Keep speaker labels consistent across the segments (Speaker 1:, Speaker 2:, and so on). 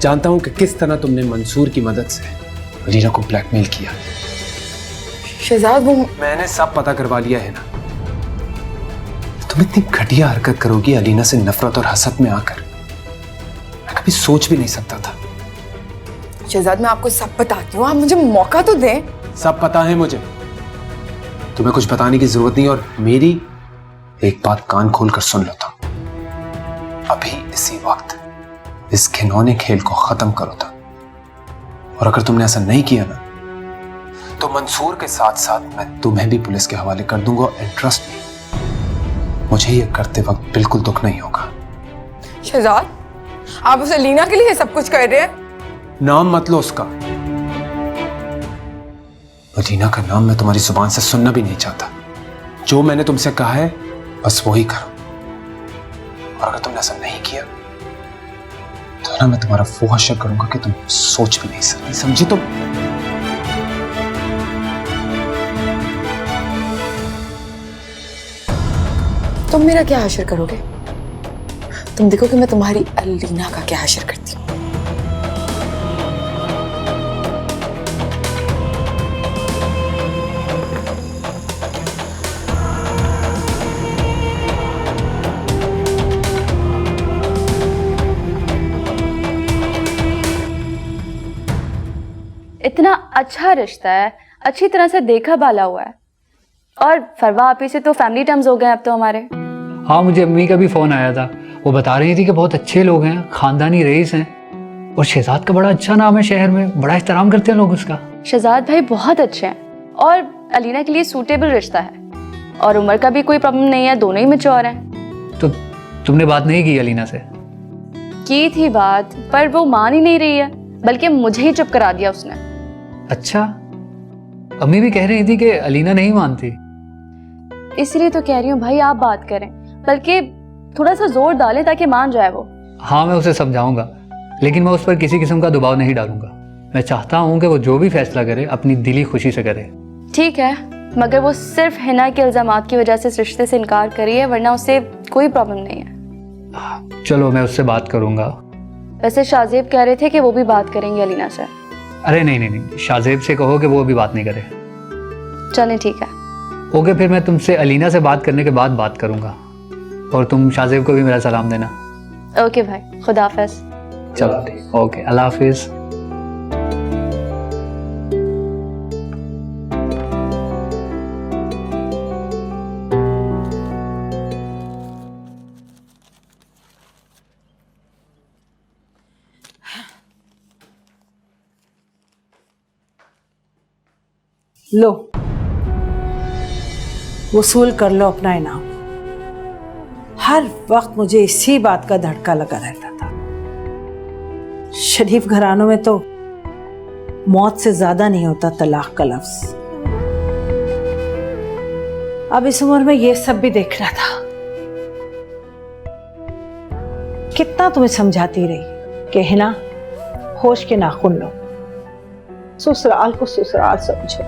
Speaker 1: जानता हूं कि किस तरह तुमने मंसूर की मदद से अलीना को ब्लैकमेल किया।
Speaker 2: शहजाद वो
Speaker 1: मैंने सब पता करवा लिया है ना। तुम इतनी घटिया हरकत करोगी अलीना से नफरत और हसद में आकर, मैं कभी सोच भी नहीं सकता था।
Speaker 2: शहजाद मैं आपको सब बताती हूँ, आप मुझे मौका तो दें।
Speaker 1: सब पता है मुझे, तुम्हें कुछ बताने की जरूरत नहीं। और मेरी एक बात कान खोलकर सुन लो, तो अभी इसी वक्त इस घिनौने खेल को खत्म करो था। और अगर तुमने ऐसा नहीं किया ना, तो मंसूर के साथ साथ मैं तुम्हें भी पुलिस के हवाले कर दूंगा। एंड ट्रस्ट मी, मुझे ये करते वक्त बिल्कुल दुख नहीं होगा।
Speaker 2: शहजाद आप उस अलीना के लिए सब कुछ कर रहे हैं।
Speaker 1: नाम मत लो उसका। अलीना का नाम मैं तुम्हारी जुबान से सुनना भी नहीं चाहता। जो मैंने तुमसे कहा है बस वही करो। और अगर तुमने ऐसा नहीं किया तो ना मैं तुम्हारा वो हश्र करूंगा कि तुम सोच भी नहीं सकती। समझी तुम?
Speaker 2: तुम मेरा क्या हश्र करोगे? तुम देखो कि मैं तुम्हारी अलीना का क्या हश्र करती हूँ।
Speaker 3: इतना अच्छा रिश्ता है, अच्छी तरह से देखा भाला हुआ है। और फरवा आपी से तो फैमिली टर्म्स हो गए अब तो हमारे।
Speaker 4: हाँ, मुझे अम्मी का भी फ़ोन आया था। वो बता रही थी कि बहुत अच्छे लोग हैं, ख़ानदानी रईस हैं। और शहजाद का बड़ा अच्छा नाम है शहर में, बड़ा एहतराम करते हैं लोग उसका।
Speaker 3: शहजाद भाई बहुत अच्छे हैं और अलीना के लिए सूटेबल रिश्ता है। और उम्र का भी कोई प्रॉब्लम नहीं है, दोनों ही मैच्योर हैं।
Speaker 4: तो तुमने बात नहीं की अलीना से?
Speaker 3: की थी बात, पर वो मान ही नहीं रही है, बल्कि मुझे ही चुप करा दिया उसने।
Speaker 4: अच्छा, अम्मी भी कह रही थी कि अलीना नहीं मानती।
Speaker 3: इसलिए तो कह रही हूँ भाई आप बात करें, बल्कि थोड़ा सा जोर डालें ताकि मान जाए वो।
Speaker 4: हाँ, मैं उसे समझाऊंगा, लेकिन मैं उस पर किसी किस्म का दबाव नहीं डालूंगा। मैं चाहता हूँ कि वो जो भी फैसला करे अपनी दिली खुशी से करे।
Speaker 3: ठीक है, मगर वो सिर्फ हिना के इल्जामात की वजह से इस रिश्ते से इनकार करी है, वरना उससे कोई प्रॉब्लम नहीं है।
Speaker 4: चलो, मैं उससे बात करूंगा।
Speaker 3: वैसे शाहजेब कह रहे थे कि वो भी बात करेंगे अलीना से।
Speaker 4: अरे नहीं, शाहजेब से कहो कि वो अभी बात नहीं करे।
Speaker 3: चलें ठीक है।
Speaker 4: ओके, फिर मैं तुमसे अलीना से बात करने के बाद बात करूंगा। और तुम शाहजेब को भी मेरा सलाम देना।
Speaker 3: ओके भाई, खुदा हाफिज।
Speaker 4: चलो ठीक, ओके, अल्लाह हाफिज।
Speaker 5: लो, वसूल कर लो अपना इनाम। हर वक्त मुझे इसी बात का धड़का लगा रहता था। शरीफ घरानों में तो मौत से ज्यादा नहीं होता तलाक का लफ्ज। अब इस उम्र में ये सब भी देखना था। कितना तुम्हें समझाती रही कि हिना, होश के नाखून लो, ससुराल को ससुराल समझो,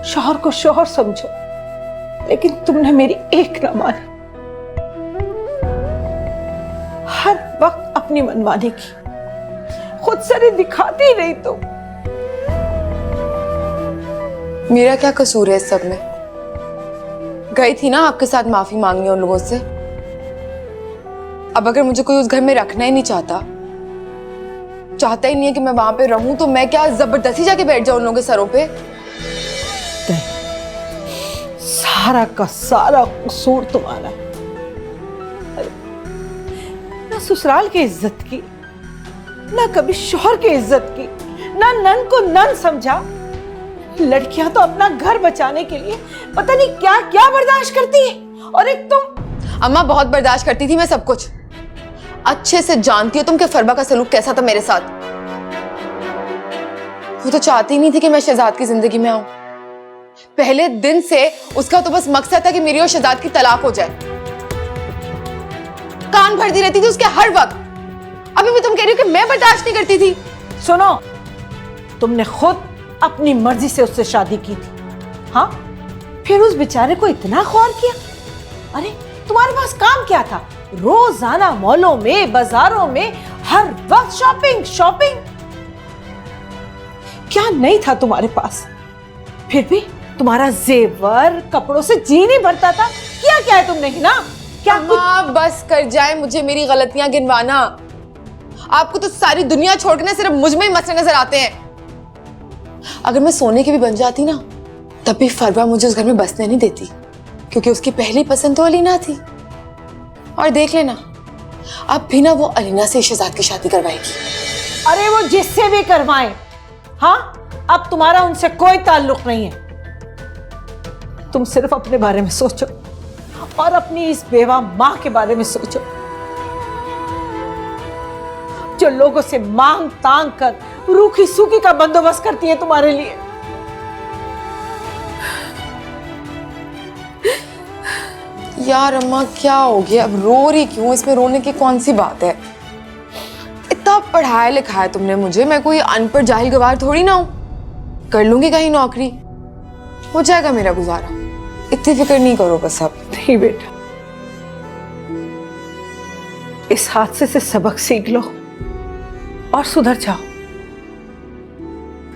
Speaker 5: शौहर को शौहर समझो, लेकिन तुमने मेरी एक न मानी। हर वक्त अपनी मनमानी की, खुद सरे दिखाती रही तुम।
Speaker 2: मेरा क्या कसूर है इस सब में? गई थी ना आपके साथ माफी मांगने उन लोगों से। अब अगर मुझे कोई उस घर में रखना ही नहीं चाहता ही नहीं है कि मैं वहां पे रहूं, तो मैं क्या जबरदस्ती जाके बैठ जाऊं उन लोगों के सरों पे?
Speaker 5: सारा का सारा कसूर तुम्हारा है। ना ससुराल की इज्जत की, ना कभी शौहर की इज्जत की, ना नन को नन समझा। लड़कियां तो अपना घर बचाने के लिए पता नहीं क्या क्या बर्दाश्त करती है, और एक तुम।
Speaker 2: अम्मा बहुत बर्दाश्त करती थी मैं सब कुछ। अच्छे से जानती हो तुम कि फरबा का सलूक कैसा था मेरे साथ। वो तो चाहती नहीं थी कि मैं शहजाद की जिंदगी में आऊं। पहले दिन से उसका तो बस मकसद था कि मेरी और शहजाद की तलाक हो जाए। कान भरती रहती थी उसके हर वक्त। अभी भी तुम कह रही हो कि मैं बर्दाश्त नहीं करती थी?
Speaker 5: सुनो, तुमने खुद अपनी मर्जी से उससे शादी की थी। हाँ, फिर उस बेचारे को इतना ख्वार किया। अरे तुम्हारे पास काम क्या था? रोजाना मॉलों में, बाजारों में हर वक्त शॉपिंग शॉपिंग। क्या नहीं था तुम्हारे पास? फिर भी तुम्हारा जेवर कपड़ों से जी नहीं भरता था। क्या है तुमने ना? क्या कुछ?
Speaker 2: अम्मा बस कर जाए मुझे मेरी गलतियां गिनवाना। आपको तो सारी दुनिया छोड़कर सिर्फ मुझ में ही मसले नजर आते हैं। अगर मैं सोने की भी बन जाती ना, तब भी फरवा मुझे उस घर में बसने नहीं देती, क्योंकि उसकी पहली पसंद तो अलीना थी। और देख लेना, अब भी ना वो अलीना से शहजाद की शादी करवाएगी।
Speaker 5: अरे वो जिससे भी करवाएं, हाँ, अब तुम्हारा उनसे कोई ताल्लुक नहीं है। तुम सिर्फ अपने बारे में सोचो और अपनी इस बेवा मां के बारे में सोचो, जो लोगों से मांग तांग कर रूखी सूखी का बंदोबस्त करती है तुम्हारे लिए।
Speaker 2: यार अम्मा क्या हो गया? अब रो रही क्यों? इसमें रोने की कौन सी बात है? इतना पढ़ाया लिखाया तुमने मुझे, मैं कोई अनपढ़ जाहिल गवार थोड़ी ना हूं। कर लूंगी कहीं नौकरी, हो जाएगा मेरा गुजारा। इतनी फिक्र नहीं करो बस अब।
Speaker 5: नहीं बेटा, इस हादसे से सबक सीख लो और सुधर जाओ।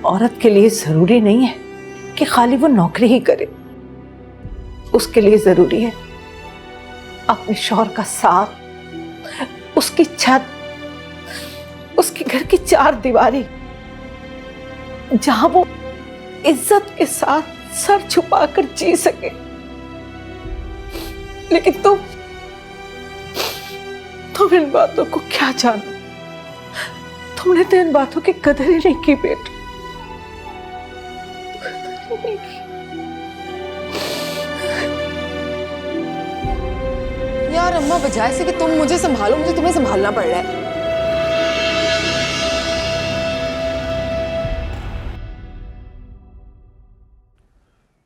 Speaker 5: औरत के लिए जरूरी नहीं है कि खाली वो नौकरी ही करे। उसके लिए जरूरी है अपने शौहर का साथ, उसकी छत, उसके घर की चार दीवारी, जहां वो इज्जत के साथ सर छुपाकर जी सके। लेकिन तुम इन बातों को क्या जानो? तुमने तो इन बातों की कदर ही नहीं की बेटा।
Speaker 2: यार अम्मा, बजाय से कि तुम मुझे संभालो, मुझे तुम्हें संभालना पड़ रहा है।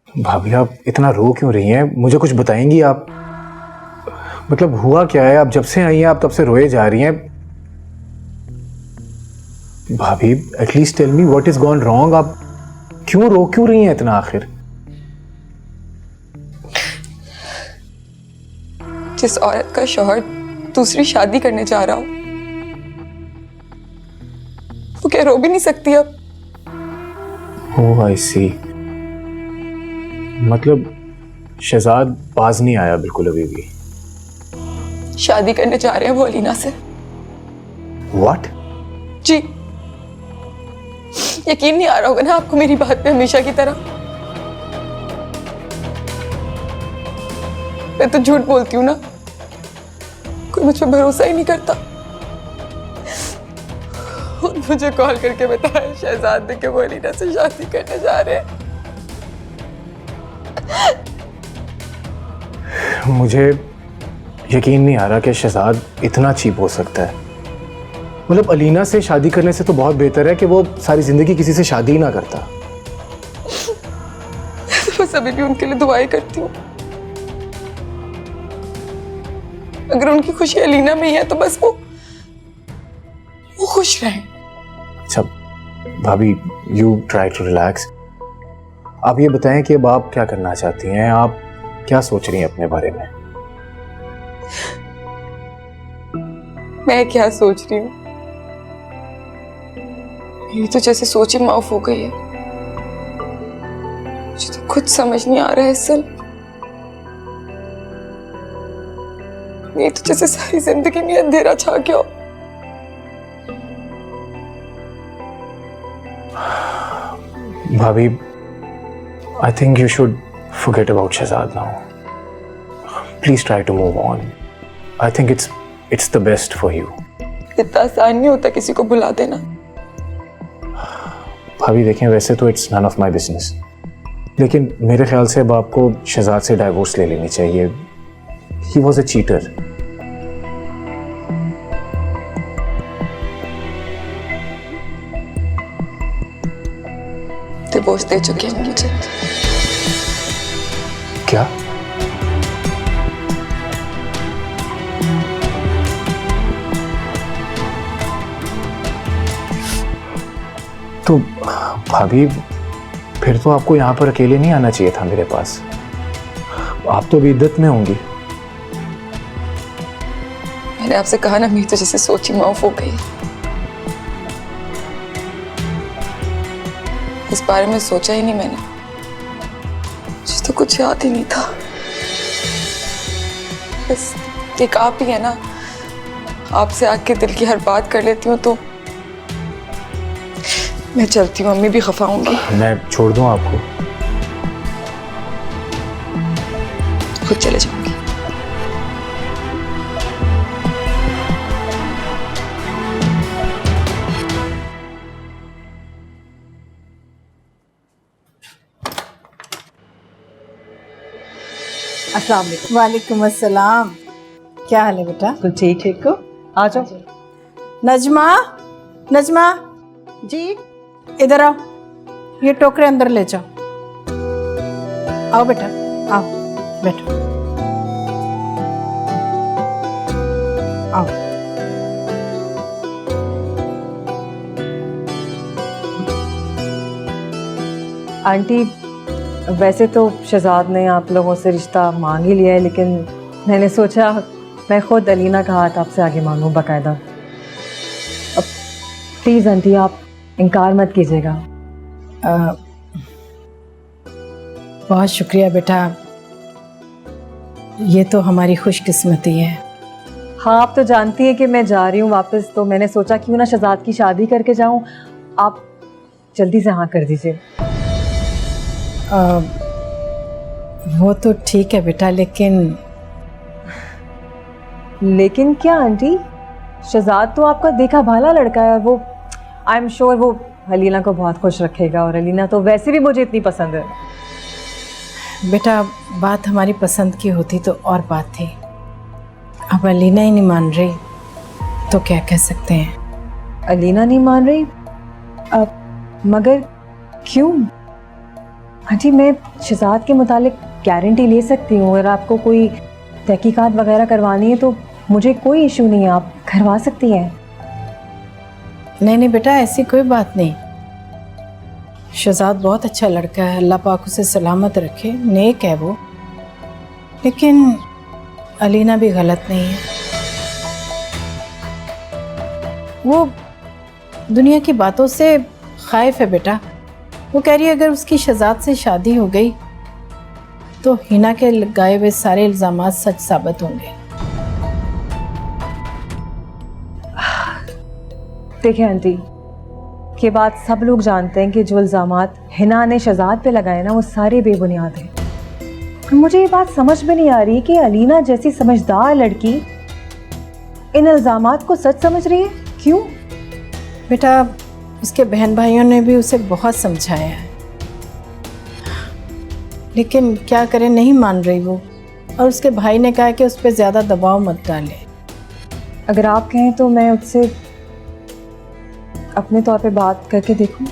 Speaker 6: भाभी आप इतना रो क्यों रही हैं? मुझे कुछ बताएंगी आप? मतलब हुआ क्या है? आप जब से आई हैं आप तब से रोए जा रही हैं। भाभी at least tell me what is gone wrong. आप क्यों रही हैं इतना आखिर?
Speaker 2: जिस औरत का शौहर दूसरी शादी करने जा रहा हो, वो क्या रो भी नहीं सकती अब?
Speaker 6: ओह आई सी। मतलब शहजाद बाज नहीं आया बिल्कुल अभी भी?
Speaker 2: शादी करने जा रहे हैं वो अलीना से।
Speaker 6: व्हाट?
Speaker 2: जी, यकीन नहीं आ रहा होगा ना आपको मेरी बात पे हमेशा की तरह। मैं तो झूठ बोलती हूँ ना, कोई मुझ पर भरोसा ही नहीं करता। और मुझे कॉल करके बताया शहजाद ने कि वो अलीना से शादी करने जा रहे हैं।
Speaker 6: मुझे यकीन नहीं आ रहा कि शहजाद इतना चीप हो सकता है। मतलब अलीना से शादी करने से तो बहुत बेहतर है कि वो सारी जिंदगी किसी से शादी ही ना करता।
Speaker 2: बस अभी भी उनके लिए दुआएं करती हूँ। अगर उनकी खुशी अलीना में ही है तो बस वो खुश रहें।
Speaker 6: अच्छा भाभी, यू ट्राई टू रिलैक्स। आप ये बताएं कि अब आप क्या करना चाहती हैं? आप क्या सोच रही हैं अपने बारे में?
Speaker 2: मैं क्या सोच रही हूँ? मेरी तो जैसे सोच ही माफ हो गई है। मुझे तो कुछ समझ नहीं आ रहा है असल। ये तो जैसे सारी जिंदगी में अंधेरा छा गया हो।
Speaker 6: भाभी, I think you should forget about Shahzad now. Please try to move on. I think it's the best for you.
Speaker 2: इतना आसान नहीं होता किसी को भुला देना।
Speaker 6: भाभी देखें, वैसे तो it's none of my business, लेकिन मेरे ख्याल से अब आपको शहजाद से डाइवोर्स ले लेनी चाहिए। He was a cheater.
Speaker 2: Divorce दे चुके हैं मुझे।
Speaker 6: क्या? तो भाभी फिर तो आपको यहाँ पर अकेले नहीं आना चाहिए था मेरे पास। आप तो भी इद्दत में होंगी।
Speaker 2: मैंने आपसे कहा ना, मेरी तो जैसे सोची माफ हो गई। इस बारे में सोचा ही नहीं मैंने, मुझे तो कुछ याद ही नहीं था। बस एक आप ही है ना, आपसे आके दिल की हर बात कर लेती हूँ। तो मैं चलती हूँ, अम्मी भी खफा होंगी।
Speaker 6: मैं छोड़ दूँ आपको?
Speaker 2: खुद चले जाऊंगी।
Speaker 5: अस्सलाम वालेकुम। वालेकुम अस्सलाम। क्या हाल है बेटा?
Speaker 7: तो ठीक हो? आ जाओ।
Speaker 5: नजमा, नजमा
Speaker 7: जी।
Speaker 5: इधर आओ, ये टोकरे अंदर ले जाओ। आओ बेटा, आओ बैठो, आओ।
Speaker 7: आंटी, वैसे तो शहजाद ने आप लोगों से रिश्ता मांग ही लिया है, लेकिन मैंने सोचा मैं खुद अलीना का हाथ आपसे आगे मांगूं बाकायदा। अब प्लीज़ आंटी, आप इनकार मत कीजिएगा।
Speaker 5: बहुत शुक्रिया बेटा, ये तो हमारी खुशकिस्मती है।
Speaker 7: हाँ, आप तो जानती हैं कि मैं जा रही हूँ वापस, तो मैंने सोचा क्यों ना शहजाद की शादी करके जाऊँ। आप जल्दी से हाँ कर दीजिए।
Speaker 5: वो तो ठीक है बेटा, लेकिन
Speaker 7: क्या आंटी? शहजाद तो आपका देखा भाला लड़का है, वो आई एम श्योर वो अलीना को बहुत खुश रखेगा, और अलीना तो वैसे भी मुझे इतनी पसंद है।
Speaker 5: बेटा, बात हमारी पसंद की होती तो और बात थी। अब अलीना ही नहीं मान रही तो क्या कह सकते हैं।
Speaker 7: अलीना नहीं मान रही? अब मगर क्यों? आंटी, मैं शहजाद के मुतालिक गारंटी ले सकती हूँ, अगर आपको कोई तहकीकात वगैरह करवानी है तो मुझे कोई इशू नहीं है, आप करवा सकती हैं।
Speaker 5: नहीं नहीं बेटा, ऐसी कोई बात नहीं। शहजाद बहुत अच्छा लड़का है, अल्लाह पाक उसे सलामत रखे, नेक है वो। लेकिन अलीना भी गलत नहीं है। वो दुनिया की बातों से खाइफ है बेटा। वो कह रही है अगर उसकी शहजाद से शादी हो गई तो हिना के लगाए हुए सारे इल्ज़ामात सच साबित होंगे।
Speaker 7: देखिए आंटी, ये बात सब लोग जानते हैं कि जो इल्ज़ामात हिना ने शहजाद पे लगाए ना, वो सारे बेबुनियाद हैं। मुझे ये बात समझ में नहीं आ रही कि अलीना जैसी समझदार लड़की इन इल्ज़ामात को सच समझ रही है। क्यों?
Speaker 5: बेटा, उसके बहन भाइयों ने भी उसे बहुत समझाया है, लेकिन क्या करे, नहीं मान रही वो। और उसके भाई ने कहा कि उस पर ज़्यादा दबाव मत डाले।
Speaker 7: अगर आप कहें तो मैं उससे अपने तौर पे बात करके देखूं।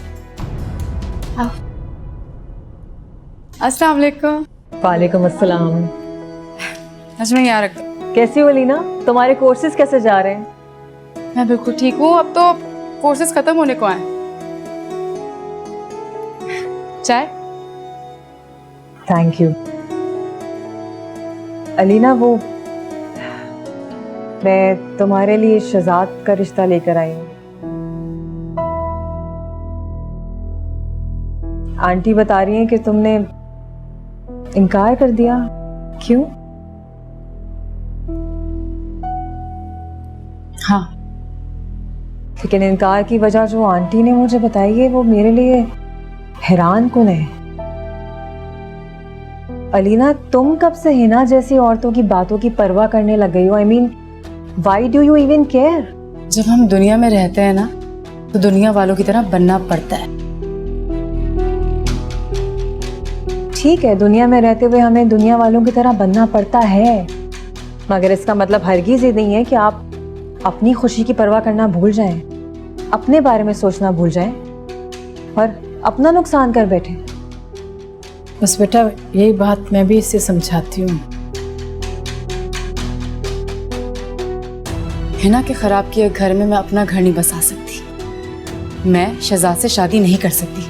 Speaker 2: अस्सलाम वालेकुम।
Speaker 7: वालेकुम अस्सलाम।
Speaker 2: नजमा, यहाँ रख दो।
Speaker 7: कैसी हो लीना? तुम्हारे कोर्सेज कैसे जा रहे हैं?
Speaker 2: मैं बिल्कुल ठीक हूँ, अब तो कोर्सेज खत्म होने को आए। चाय?
Speaker 7: Thank you. अलीना, वो मैं तुम्हारे लिए शहजाद का रिश्ता लेकर आई हूँ। आंटी बता रही हैं कि तुमने इनकार कर दिया। क्यों?
Speaker 2: हाँ,
Speaker 7: लेकिन इनकार की वजह जो आंटी ने मुझे बताई है वो मेरे लिए हैरान कुन है। अलीना, तुम कब से हिना जैसी औरतों की बातों की परवाह करने लग गई हो? I mean, why do you even care?
Speaker 2: जब हम दुनिया में रहते हैं ना, तो दुनिया वालों की तरह बनना पड़ता है।
Speaker 7: ठीक है, दुनिया में रहते हुए हमें दुनिया वालों की तरह बनना पड़ता है, मगर इसका मतलब हरगिज ये नहीं है कि आप अपनी खुशी की परवाह करना भूल जाएं, अपने बारे में सोचना भूल जाएं और अपना नुकसान कर बैठे।
Speaker 5: बस बेटा, यही बात मैं भी इससे समझाती हूँ।
Speaker 2: हिना के खराब किए घर में मैं अपना घर नहीं बसा सकती। मैं शहजाद से शादी नहीं कर सकती।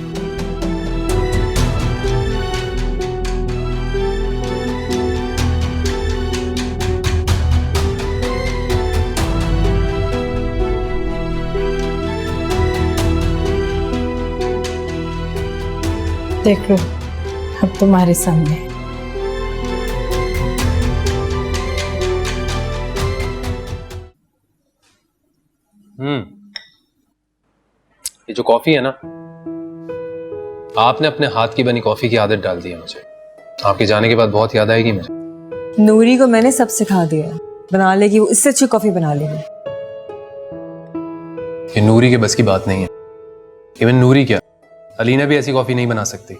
Speaker 5: देखो अब तुम्हारे सामने।
Speaker 1: ये जो कॉफी है ना, आपने अपने हाथ की बनी कॉफी की आदत डाल दी है मुझे। आपके जाने के बाद बहुत याद आएगी मुझे।
Speaker 7: नूरी को मैंने सब सिखा दिया, बना लेगी वो, इससे अच्छी कॉफी बना लेगी।
Speaker 1: ये नूरी के बस की बात नहीं है। इवन नूरी क्या, अलीना भी ऐसी कॉफी नहीं बना सकती।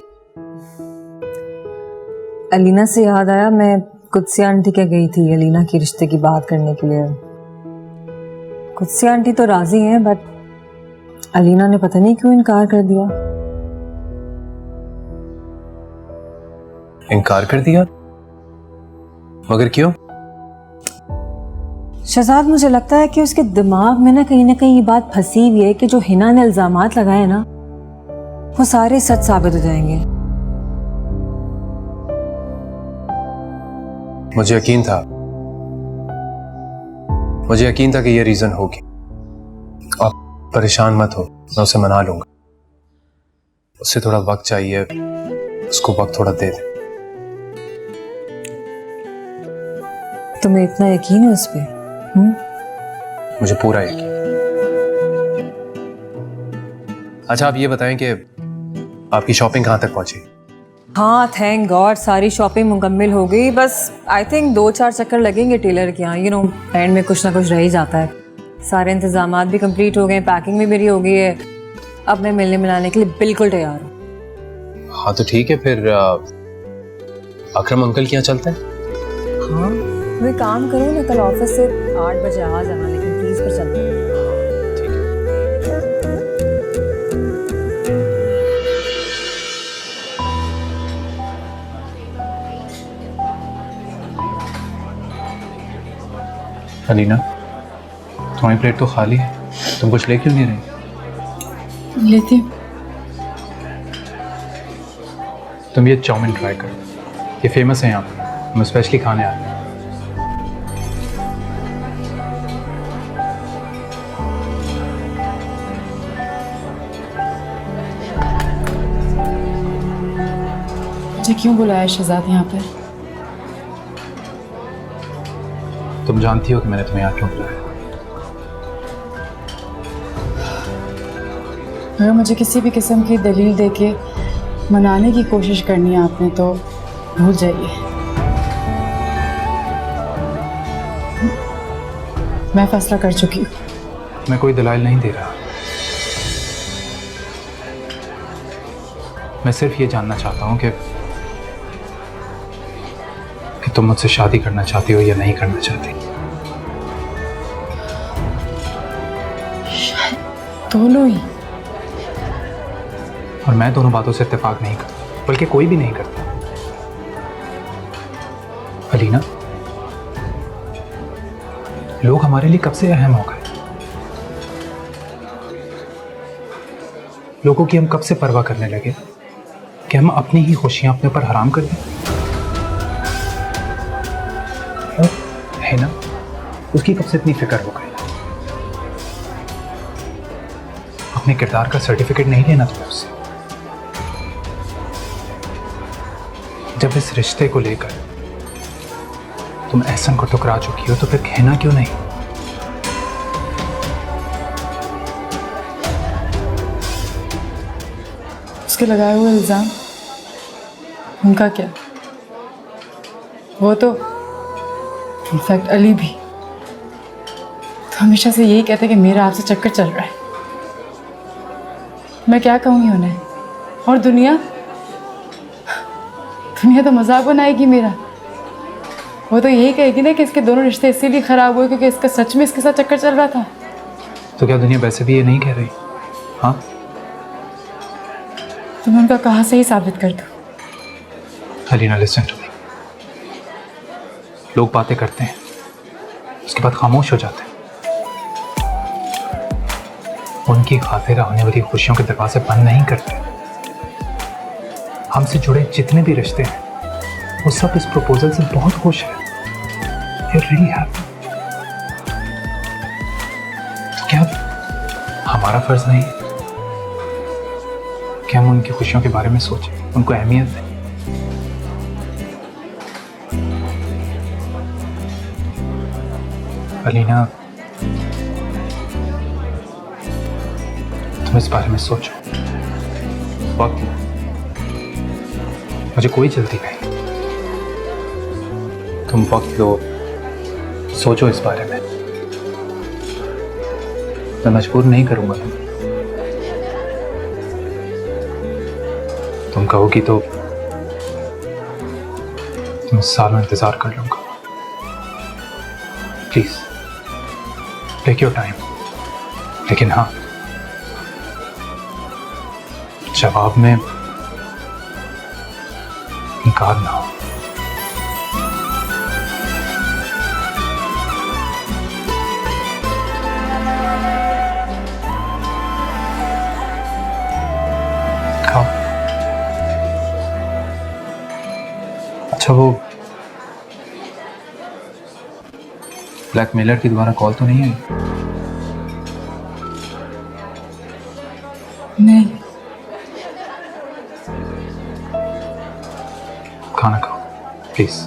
Speaker 7: अलीना से याद आया, मैं कुत्सी आंटी के गई थी अलीना के रिश्ते की बात करने के लिए। कुत्सी आंटी तो राजी हैं, बट अलीना ने पता नहीं क्यों इनकार कर दिया।
Speaker 1: इनकार कर दिया? मगर क्यों?
Speaker 7: शहजाद, मुझे लगता है कि उसके दिमाग में ना कहीं ये बात फंसी हुई है कि जो हिना ने इल्जामात लगाए ना, वो सारे सच साबित हो जाएंगे।
Speaker 1: मुझे यकीन था कि ये रीजन होगी। आप परेशान मत हो, मैं उसे मना लूंगा। उससे थोड़ा वक्त चाहिए, उसको वक्त थोड़ा दे दे।
Speaker 7: तुम्हें इतना यकीन है उस पे?
Speaker 1: मुझे पूरा यकीन। अच्छा, आप ये बताएं कि आपकी शॉपिंग कहाँ तक पहुंची?
Speaker 7: हाँ, थैंक गॉड सारी शॉपिंग मुकम्मल हो गई। बस आई थिंक 2-4 चक्कर लगेंगे टेलर के यहाँ। एंड में कुछ ना कुछ रह ही जाता है। सारे इंतजामात भी कंप्लीट हो गए, पैकिंग भी मेरी हो गई है। अब मैं मिलने मिलाने के लिए बिल्कुल तैयार हूँ।
Speaker 1: हाँ तो ठीक है, फिर अकरम अंकल के यहाँ चलते हैं।
Speaker 7: हाँ, वही काम करो ना, कल ऑफिस से 8 बजे आ जाना, लेकिन प्लीज पर चलते हैं।
Speaker 6: अलीना, तुम्हारी प्लेट तो खाली है, तुम कुछ ले क्यों नहीं रही?
Speaker 2: लेती हूँ।
Speaker 6: तुम ये चाउमीन ट्राई करो, ये फेमस है यहाँ पर, हम स्पेशली खाने आए हैं।
Speaker 2: मुझे क्यों बुलाया शहजाद यहाँ पे?
Speaker 6: तुम जानती हो कि मैंने तुम्हें यहाँ क्यों बुलाया।
Speaker 2: अगर मुझे किसी भी किस्म की दलील देके मनाने की कोशिश करनी है आपने, तो भूल जाइए। मैं फैसला कर चुकी हूँ।
Speaker 6: मैं कोई दलाइल नहीं दे रहा, मैं सिर्फ ये जानना चाहता हूँ कि तुम मुझसे शादी करना चाहती हो या नहीं करना चाहती।
Speaker 2: दोनों ही।
Speaker 6: और मैं दोनों बातों से इत्तेफाक नहीं करता, बल्कि कोई भी नहीं करता। अलीना, लोग हमारे लिए कब से अहम हो गए? लोगों की हम कब से परवाह करने लगे कि हम अपनी ही खुशियां अपने ऊपर हराम कर दें? है ना, उसकी कब से इतनी फिक्र हो गई? अपने किरदार का सर्टिफिकेट नहीं लेना तुम्हें उससे? जब इस रिश्ते को लेकर तुम एहसन को ठुकरा चुकी हो, तो फिर कहना क्यों नहीं?
Speaker 2: उसके लगाए हुए इल्जाम, उनका क्या? वो तो इनफैक्ट अली भी तो हमेशा से यही कहते कि मेरा आपसे चक्कर चल रहा है। मैं क्या कहूँगी उन्हें? और दुनिया तो मजाक बनाएगी मेरा। वो तो यही कहेगी ना कि इसके दोनों रिश्ते इसीलिए खराब हुए क्योंकि इसका सच में इसके साथ चक्कर चल रहा था।
Speaker 6: तो क्या दुनिया वैसे भी ये नहीं कह रही? हाँ,
Speaker 2: तो मैं उनका कहा सही साबित कर दूँ?
Speaker 6: Alina, listen to me. लोग बातें करते हैं, उसके बाद खामोश हो जाते हैं। उनकी खातिर आने वाली खुशियों के दरवाजे बंद नहीं करते। हमसे जुड़े जितने भी रिश्ते हैं, वो सब इस प्रपोजल से बहुत खुश हैं। They're really happy। तो क्या हमारा फर्ज नहीं है
Speaker 4: कि हम उनकी खुशियों के बारे में सोचें, उनको अहमियत दें। अलीना, तुम इस बारे में सोचो, वक्त लो, मुझे कोई जल्दी नहीं। तुम वक्त लो, सोचो इस बारे में। मैं मजबूर नहीं करूंगा तुम कहोगी तो मैं सालों इंतजार कर लूंगा। प्लीज टेक योर टाइम, लेकिन हाँ, जवाब में इनकार ना हो। खाओ। अच्छा, वो ब्लैकमेलर की दोबारा कॉल तो नहीं आई?
Speaker 2: नहीं।
Speaker 4: खाना खाओ प्लीज।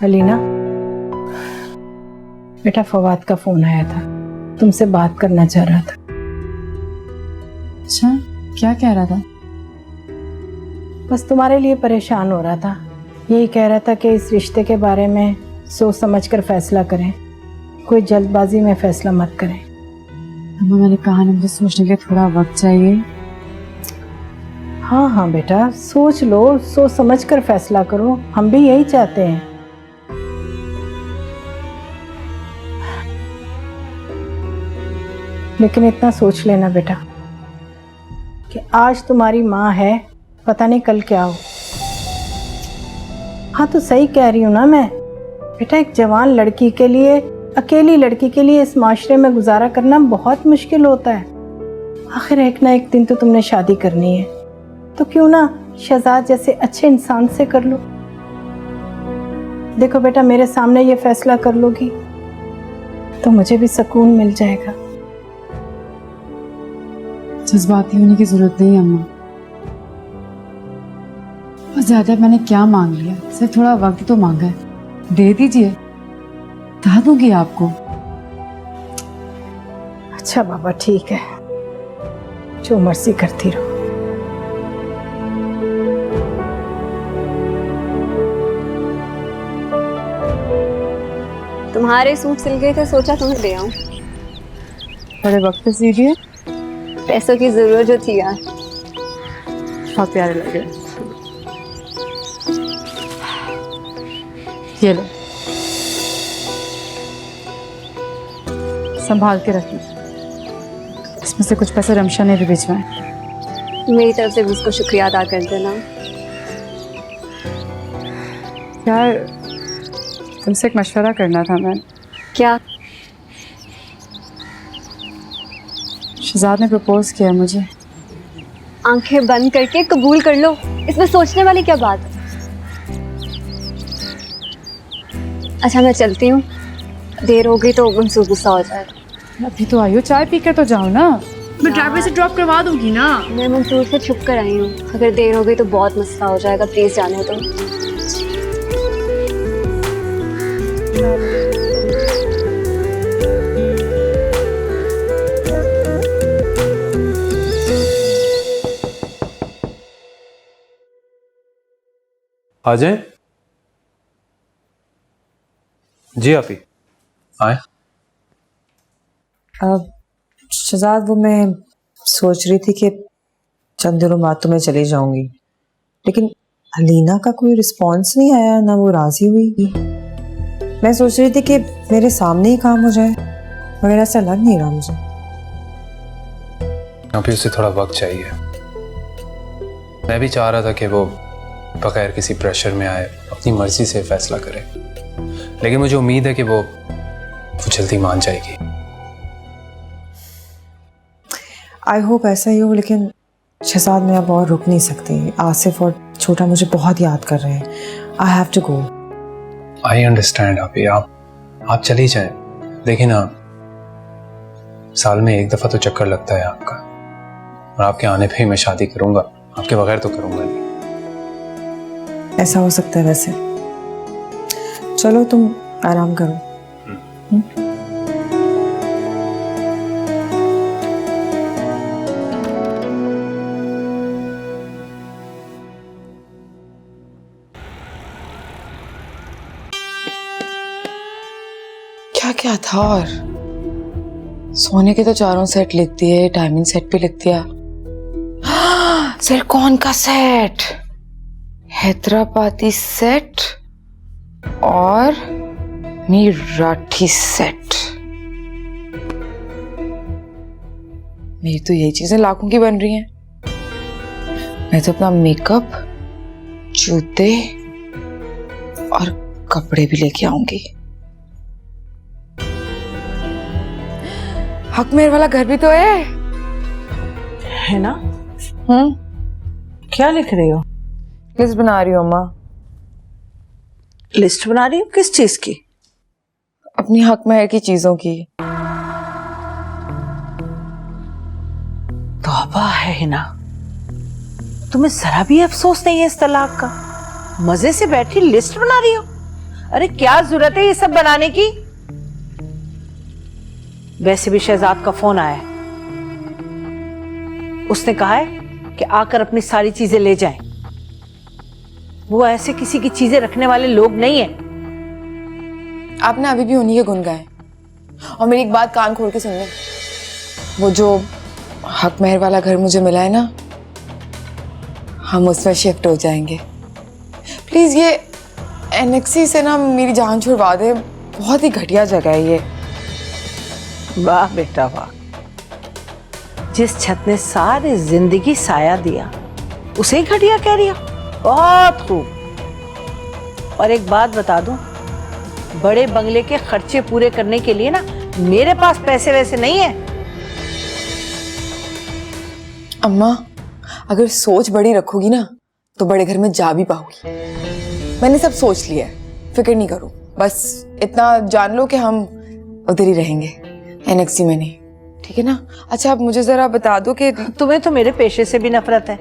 Speaker 5: अलीना, बेटा फवाद का फोन आया था, तुमसे बात करना चाह रहा था।
Speaker 2: अच्छा, क्या कह रहा था?
Speaker 5: बस तुम्हारे लिए परेशान हो रहा था। यही कह रहा था कि इस रिश्ते के बारे में सोच समझकर फैसला करें, कोई जल्दबाजी में फैसला मत करें।
Speaker 2: अम्मा, मैंने कहा ना, मुझे सोचने के लिए थोड़ा वक्त चाहिए।
Speaker 5: हाँ हाँ बेटा, सोच लो, सोच समझकर फैसला करो, हम भी यही चाहते हैं। लेकिन इतना सोच लेना बेटा कि आज तुम्हारी माँ है, पता नहीं कल क्या हो। हाँ तो सही कह रही हूँ ना मैं। बेटा एक जवान लड़की के लिए, अकेली लड़की के लिए इस माशरे में गुजारा करना बहुत मुश्किल होता है। आखिर एक ना एक दिन तो तुमने शादी करनी है, तो क्यों ना शहजाद जैसे अच्छे इंसान से कर लो। देखो बेटा, मेरे सामने ये फैसला कर लोगी तो मुझे भी सुकून मिल जाएगा।
Speaker 2: जज्बाती होने की जरूरत नहीं है अम्मा। और ज्यादा मैंने क्या मांग लिया, सिर्फ थोड़ा वक्त तो मांगा है, दे दीजिए, बता दूंगी आपको।
Speaker 5: अच्छा बाबा, ठीक है, जो मर्जी करती रहो।
Speaker 8: तुम्हारे सूट सिल गए थे, सोचा तुम्हें दे आऊं।
Speaker 2: बड़े वक्त से दीजिए,
Speaker 8: पैसों की जरूरत जो थी यार।
Speaker 2: बहुत प्यारे लग रहे हैं। ये लो, संभाल के रखिए, इसमें से कुछ पैसे रमशा ने भी भिजवाए।
Speaker 8: मेरी तरफ से भी उसको शुक्रिया अदा कर देना।
Speaker 2: यार, तुमसे एक मशवरा करना था मैं।
Speaker 8: क्या?
Speaker 2: शहजाद ने प्रपोज किया मुझे।
Speaker 8: आंखें बंद करके कबूल कर लो, इसमें सोचने वाली क्या बात है। अच्छा मैं चलती हूँ, देर हो गई तो मंसूर गुस्सा हो जाएगा।
Speaker 2: अभी तो आई हो, चाय पी कर तो जाओ ना। मैं ड्राइवर से ड्रॉप करवा दूंगी ना।
Speaker 8: मैं मंसूर से छुप कर आई हूँ, अगर देर हो गई तो बहुत मसला हो जाएगा, प्लीज जाने दो।
Speaker 6: अजय जी, आप ही आए।
Speaker 7: शहजाद, वो मैं सोच रही थी कि चंद दिनों बाद तो मैं चली जाऊंगी, लेकिन अलीना का कोई रिस्पॉन्स नहीं आया, ना वो राजी हुई। मैं सोच रही थी कि मेरे सामने ही काम हो जाए, मगर ऐसा लग नहीं रहा मुझे।
Speaker 1: अभी उसे थोड़ा वक्त चाहिए। मैं भी चाह रहा था कि वो बगैर किसी प्रेशर में आए अपनी मर्जी से फैसला करे। लेकिन मुझे उम्मीद है कि वो जल्दी मान जाएगी।
Speaker 7: आई होप ऐसा ही हो, लेकिन शहजाद मैं अब और रुक नहीं सकती। आसिफ और छोटा मुझे बहुत याद कर रहे हैं। I have to go.
Speaker 1: I understand अभी, आप चली जाएं। देखिए ना, साल में एक दफा तो चक्कर लगता है आपका, और आपके आने पे ही मैं शादी करूंगा, आपके बगैर तो करूंगा नहीं।
Speaker 7: ऐसा हो सकता है वैसे। चलो तुम आराम करो।
Speaker 2: क्या क्या था, और सोने के तो चारों सेट लिख दिए, डायमंड सेट भी लिख दिया। सिलिकॉन का सेट, हैदराबादी सेट और मीराठी सेट। मेरी तो यही चीजें लाखों की बन रही हैं। मैं तो अपना मेकअप, जूते और कपड़े भी लेके आऊंगी। हक मेरे वाला घर भी तो है
Speaker 5: ना? क्या लिख रही हो?
Speaker 2: लिस्ट बना रही हूँ अम्मा।
Speaker 5: लिस्ट बना रही हो किस चीज की?
Speaker 2: अपनी हक महर की चीजों की।
Speaker 5: तौबा है ना, तुम्हें जरा भी अफसोस नहीं है इस तलाक का? मजे से बैठी लिस्ट बना रही हो। अरे क्या जरूरत है ये सब बनाने की? वैसे भी शहजाद का फोन आया है, उसने कहा है कि आकर अपनी सारी चीजें ले जाएं। वो ऐसे किसी की चीजें रखने वाले लोग नहीं हैं।
Speaker 2: आपने अभी भी उन्हीं के गुण गाए, और मेरी एक बात कान खोल के सुन लें। वो जो हक महर वाला घर मुझे मिला है ना, हम उसमें शिफ्ट हो जाएंगे। प्लीज ये एनेक्सी से ना मेरी जान छुड़वा दे। बहुत ही घटिया जगह है ये।
Speaker 5: वाह बेटा वाह, जिस छत ने सारी जिंदगी साया दिया उसे घटिया कह रही हो? बहुत खूब। और एक बात बता दूं, बड़े बंगले के खर्चे पूरे करने के लिए ना मेरे पास पैसे वैसे नहीं है।
Speaker 2: अम्मा, अगर सोच बड़ी रखोगी ना तो बड़े घर में जा भी पाओगी। मैंने सब सोच लिया है, फिक्र नहीं करो। बस इतना जान लो कि हम उधर ही रहेंगे, एनेक्सी में नहीं, ठीक है ना? अच्छा, आप मुझे जरा बता दो कि
Speaker 5: तुम्हें तो मेरे पेशे से भी नफरत है।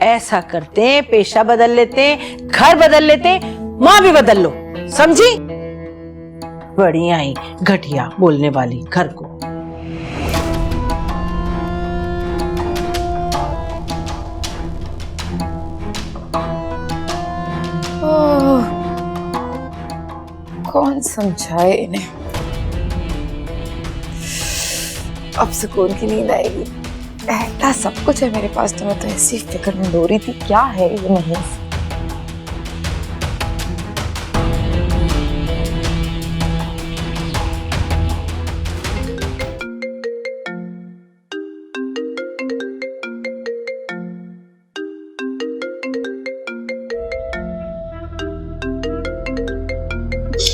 Speaker 5: ऐसा करते हैं, पेशा बदल लेते हैं, घर बदल लेते हैं, माँ भी बदल लो, समझी? बढ़िया ही घटिया बोलने वाली घर को।
Speaker 2: कौन समझाए इन्हें? अब सुकून की नींद आएगी। ऐसा सब कुछ है मेरे पास, तो मैं तो ऐसी फिक्र में हो रही थी क्या है ये नहीं।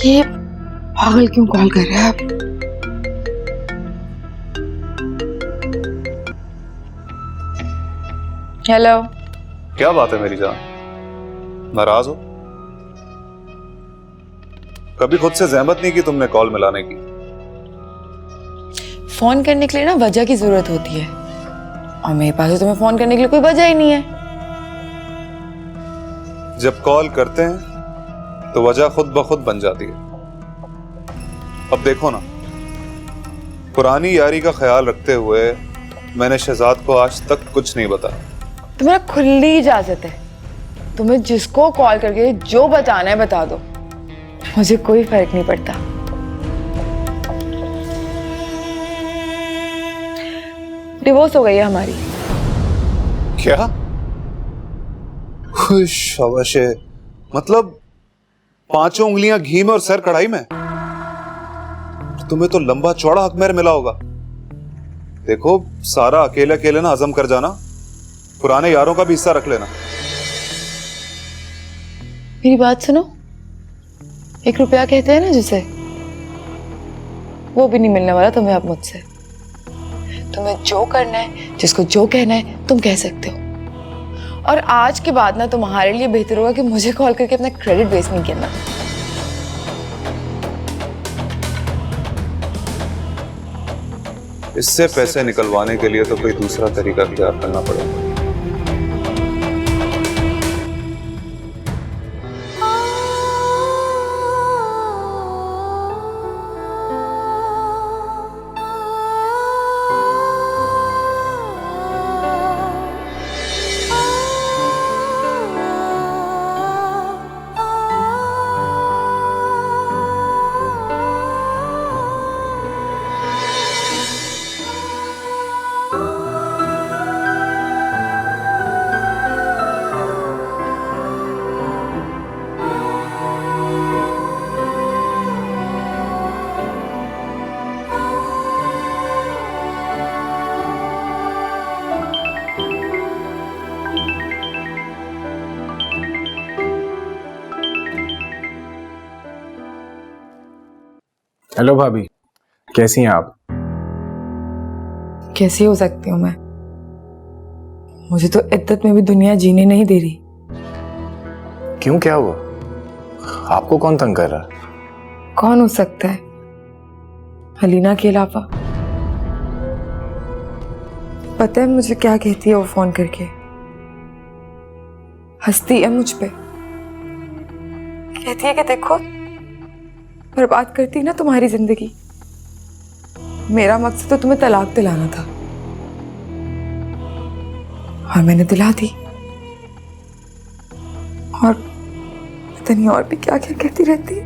Speaker 2: ये पागल क्यों कॉल कर रहे हैं आप? हेलो।
Speaker 9: क्या बात है मेरी जान, नाराज हो? कभी खुद से जहमत नहीं की तुमने कॉल मिलाने की?
Speaker 2: फोन करने के लिए ना वजह की जरूरत होती है, और मेरे पास तो तुम्हें फोन करने के लिए कोई वजह ही नहीं है।
Speaker 9: जब कॉल करते हैं तो वजह खुद ब खुद बन जाती है। अब देखो ना, पुरानी यारी का ख्याल रखते हुए मैंने शहजाद को आज तक कुछ नहीं बताया।
Speaker 2: तुम्हारा खुली इजाजत है, तुम्हें जिसको कॉल करके जो बताना है बता दो, मुझे कोई फर्क नहीं पड़ता। डिवोर्स हो गई है हमारी।
Speaker 9: क्या? शाबाश है। मतलब 5 उंगलियां घी में और सर कढ़ाई में? तुम्हें तो लंबा चौड़ा हकमेर मिला होगा। देखो, सारा अकेले अकेले ना हजम कर जाना, पुराने यारों का भी हिस्सा रख लेना।
Speaker 2: मेरी बात सुनो, 1 रुपया कहते हैं ना जिसे, वो भी नहीं मिलने वाला तुम्हें अब मुझसे। तुम्हें जो करना है, जिसको जो कहना है, तुम कह सकते हो। और आज के बाद ना तुम्हारे लिए बेहतर होगा कि मुझे कॉल करके अपना क्रेडिट वेस्ट नहीं करना।
Speaker 9: इससे पैसे निकलवाने के लिए तो कोई दूसरा तरीका इख्तियार करना पड़ेगा।
Speaker 6: हेलो भाभी, कैसी हैं आप?
Speaker 2: कैसी हो सकती हूँ मैं? मुझे तो इद्दत में भी दुनिया जीने नहीं दे रही।
Speaker 6: क्यों, क्या हुआ? आपको कौन तंग कर रहा है?
Speaker 2: कौन हो सकता है अलीना के अलावा? पता है मुझे क्या कहती है वो फोन करके? हंसती है मुझ पे, कहती है कि देखो बर्बाद करती ना तुम्हारी जिंदगी। मेरा मकसद तो तुम्हें तलाक दिलाना था और मैंने दिला दी। और पता नहीं और भी क्या क्या कहती रहती है।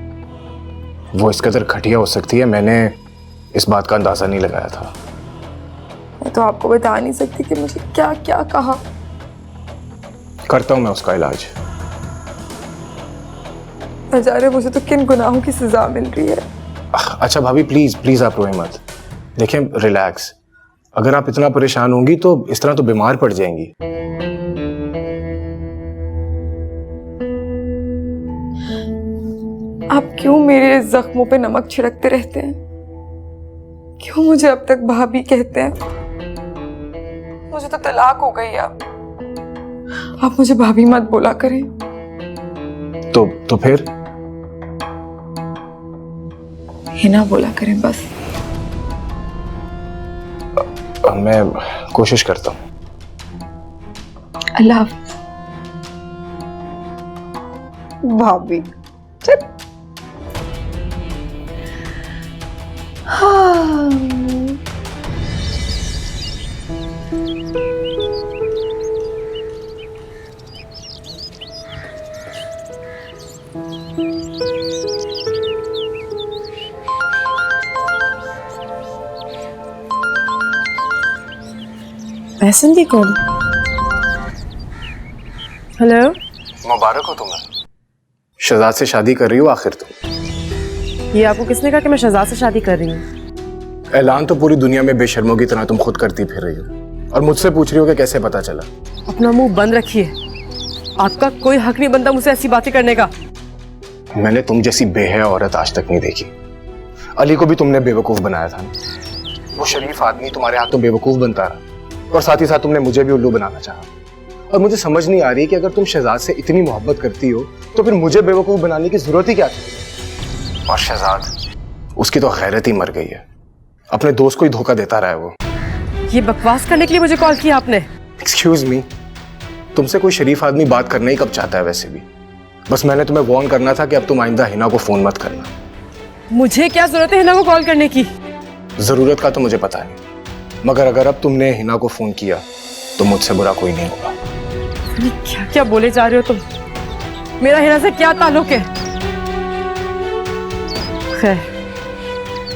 Speaker 6: वो इस कदर घटिया हो सकती है, मैंने इस बात का अंदाजा नहीं लगाया था।
Speaker 2: मैं तो आपको बता नहीं सकती कि मुझे क्या क्या कहा।
Speaker 6: करता हूं मैं उसका इलाज।
Speaker 2: न जाने मुझे तो किन गुनाहों की सजा मिल रही है।
Speaker 6: अच्छा भाभी, प्लीज प्लीज आप रोए मत। देखिए, रिलैक्स। अगर आप इतना परेशान होंगी तो इस तरह तो बीमार पड़ जाएंगी।
Speaker 2: आप क्यों मेरे जख्मों पे नमक छिड़कते रहते हैं? क्यों मुझे अब तक भाभी कहते हैं? मुझे तो तलाक हो गई। आप मुझे भाभी मत बोला करें।
Speaker 6: तो फिर
Speaker 2: हिना बोला करें बस।
Speaker 6: मैं कोशिश करता हूँ।
Speaker 2: अल्लाह हाफ़िज़। भाभी हाँ। ऐसन भी कौन? हेलो,
Speaker 6: मुबारक हो तुम्हें। शहजाद से शादी कर रही हो आखिर तुम।
Speaker 7: ये आपको किसने कहा कि मैं शहजाद से शादी कर रही हूँ?
Speaker 6: ऐलान तो पूरी दुनिया में बेशर्मों की तरह तुम खुद करती फिर रही हो और मुझसे पूछ रही हो कि कैसे पता चला।
Speaker 7: अपना मुंह बंद रखिए। आपका कोई हक नहीं बनता मुझसे ऐसी बातें करने का।
Speaker 6: मैंने तुम जैसी बेहया औरत आज तक नहीं देखी। अली को भी तुमने बेवकूफ बनाया था। वो शरीफ आदमी तुम्हारे हाथों बेवकूफ बनता रहा और साथ ही साथ तुमने मुझे भी उल्लू बनाना चाहा। और मुझे समझ नहीं आ रही कि अगर तुम शहजाद से इतनी मोहब्बत करती हो तो फिर मुझे बेवकूफ बनाने की जरूरत ही क्या थी? और शहजाद, उसकी तो गैरत ही मर गई है। अपने दोस्त को ही धोखा देता रहा है वो।
Speaker 7: ये बकवास करने के लिए मुझे कॉल किया आपने?
Speaker 6: एक्सक्यूज मी, तुमसे कोई शरीफ आदमी बात करना ही कब चाहता है वैसे भी। बस मैंने तुम्हें वार्न करना था कि अब तुम आइंदा हिना को फोन मत करना।
Speaker 7: मुझे क्या जरूरत है हिना को कॉल करने की?
Speaker 6: जरूरत का तो मुझे पता नहीं, मगर अगर अब तुमने हिना को फोन किया तो मुझसे बुरा कोई नहीं होगा।
Speaker 7: क्या क्या बोले जा रहे हो तुम? मेरा हिना से क्या ताल्लुक है? खैर,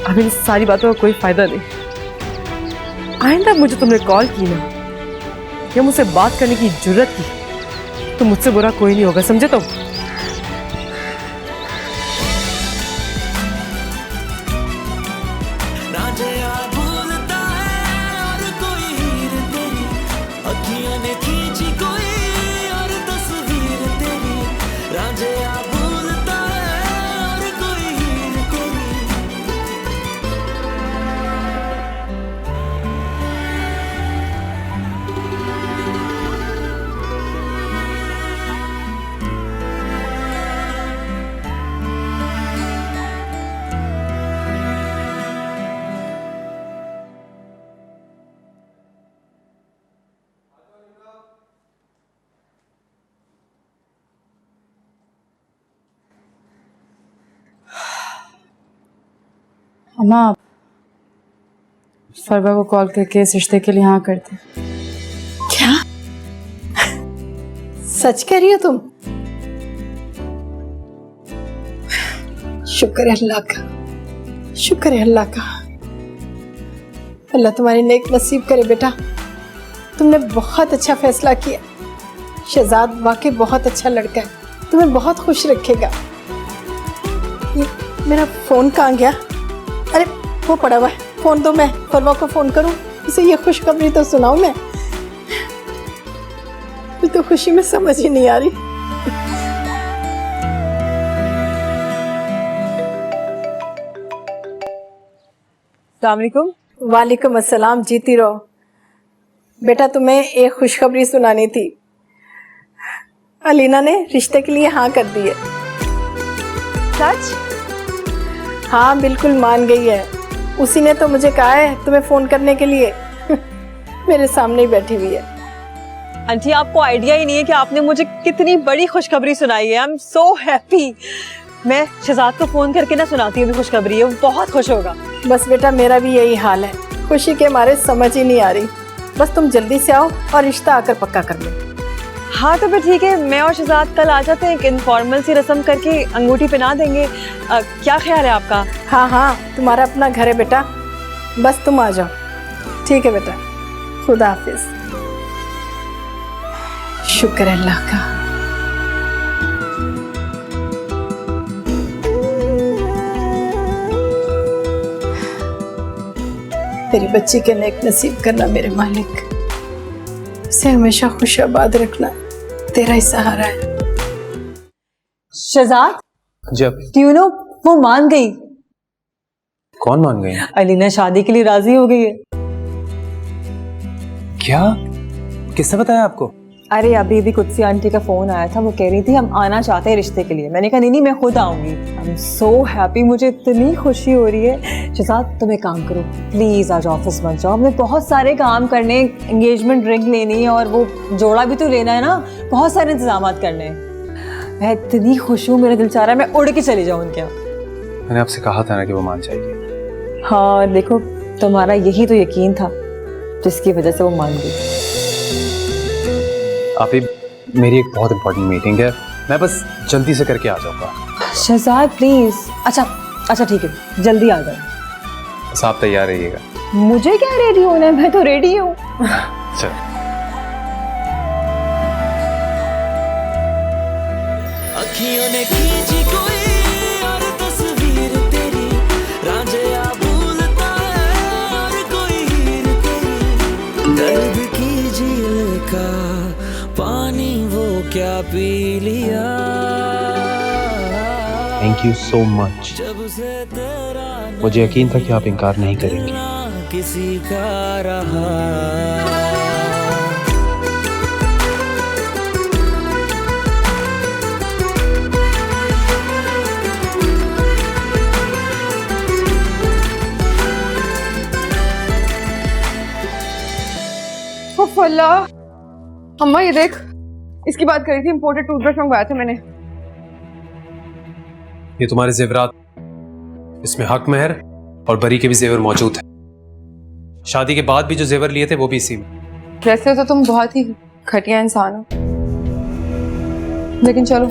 Speaker 7: अब इन सारी बातों का कोई फायदा नहीं। आइंदा मुझे तुमने कॉल की ना या मुझसे बात करने की जरूरत की तो मुझसे बुरा कोई नहीं होगा, समझे तुम?
Speaker 10: अखियां ने खींची कोई और तस्वीर तेरी रांझे
Speaker 2: अम्मा फरवा को कॉल करके इस रिश्ते के लिए हाँ कर दे।
Speaker 5: क्या सच कह रही हो तुम? शुक्र है अल्लाह का, शुक्र है अल्लाह का। अल्लाह तुम्हारी नेक नसीब करे बेटा। तुमने बहुत अच्छा फैसला किया। शहजाद वाकई बहुत अच्छा लड़का है, तुम्हें बहुत खुश रखेगा। ये मेरा फोन कहाँ गया? अरे वो पड़ा हुआ है, फोन दो, मैं फरवा को फोन करूं, उसे ये खुशखबरी तो सुनाऊं मैं। मुझे तो खुशी में समझ ही नहीं आ रही।
Speaker 7: अस्सलाम वालेकुम।
Speaker 5: वालेकुम अस्सलाम, जीती रहो। बेटा तुम्हें एक खुशखबरी सुनानी थी। अलीना ने रिश्ते के लिए हाँ कर दी है।
Speaker 7: सच?
Speaker 5: हाँ बिल्कुल मान गई है। उसी ने तो मुझे कहा है तुम्हें फोन करने के लिए। मेरे सामने ही बैठी हुई है।
Speaker 7: आंटी आपको आइडिया ही नहीं है कि आपने मुझे कितनी बड़ी खुशखबरी सुनाई है। I am so happy. मैं शहजाद को फोन करके ना सुनाती हूँ खुशखबरी है, वो बहुत खुश होगा।
Speaker 5: बस बेटा मेरा भी यही हाल है, खुशी के मारे समझ ही नहीं आ रही। बस तुम जल्दी से आओ और रिश्ता आकर पक्का कर लो।
Speaker 7: हाँ तो फिर ठीक है, मैं और शहजाद कल आ जाते हैं, एक इनफॉर्मल सी रस्म करके अंगूठी पहना देंगे। क्या ख्याल है आपका?
Speaker 5: हाँ हाँ तुम्हारा अपना घर है बेटा, बस तुम आ जाओ। ठीक है बेटा, खुदा हाफिज। शुक्र है अल्लाह का। तेरी बच्ची के नेक नसीब करना मेरे मालिक, इसे हमेशा खुश आबाद रखना, तेरा ही सहारा है।
Speaker 7: शहजाद
Speaker 1: जब
Speaker 7: यू नो वो मान गई।
Speaker 1: कौन मान गई?
Speaker 7: अलीना शादी के लिए राजी हो गई है।
Speaker 1: क्या? किसने बताया आपको?
Speaker 7: अरे अभी अभी कुत्सी आंटी का फोन आया था, वो कह रही थी हम आना चाहते हैं रिश्ते के लिए। मैंने कहा नहीं मैं खुद आऊंगी। आई एम सो हैप्पी, मुझे इतनी खुशी हो रही है। शहजाद तुम एक काम करो, प्लीज आज ऑफिस मत जाओ, हमें बहुत सारे काम करने, एंगेजमेंट रिंग लेनी है और वो जोड़ा भी तो लेना है ना, बहुत सारे इंतजाम करने हैं। मैं इतनी खुश हूँ, मेरा दिल चाह रहा है मैं उड़ के चली जाऊँ उनके यहाँ।
Speaker 1: मैंने आपसे कहा था ना कि वो मान जाएगी।
Speaker 7: हाँ देखो तुम्हारा यही तो यकीन था जिसकी वजह से वो मान गई।
Speaker 1: अभी मेरी एक बहुत इंपॉर्टेंट मीटिंग है, मैं बस जल्दी से करके आ जाऊंगा।
Speaker 7: शहजाद प्लीज। अच्छा ठीक है, जल्दी आ जाओ।
Speaker 1: बस आप तैयार रहिएगा।
Speaker 7: मुझे क्या रेडी होना है, मैं तो रेडी हूँ।
Speaker 1: चल।
Speaker 10: अखियों ने खींची कोई और तस्वीर तेरी, रांझिया भूलता है और कोई हीर तेरी, दर्द की झील का पानी वो क्या पी लिया।
Speaker 1: Thank you so much.
Speaker 10: जब से तेरा
Speaker 1: मुझे यकीन था कि आप इनकार नहीं करेंगे।
Speaker 10: किसी का रहा।
Speaker 2: अल्लाह, अम्मा ये देख, इसकी बात करी थी, इंपोर्टेड टूथब्रश मंगवाया था मैंने।
Speaker 1: ये तुम्हारे जेवरात, इसमें हक मेहर और बरी के भी जेवर मौजूद है। शादी के बाद भी जो जेवर लिए थे वो भी इसी में।
Speaker 2: वैसे तो तुम बहुत ही घटिया इंसान हो, लेकिन चलो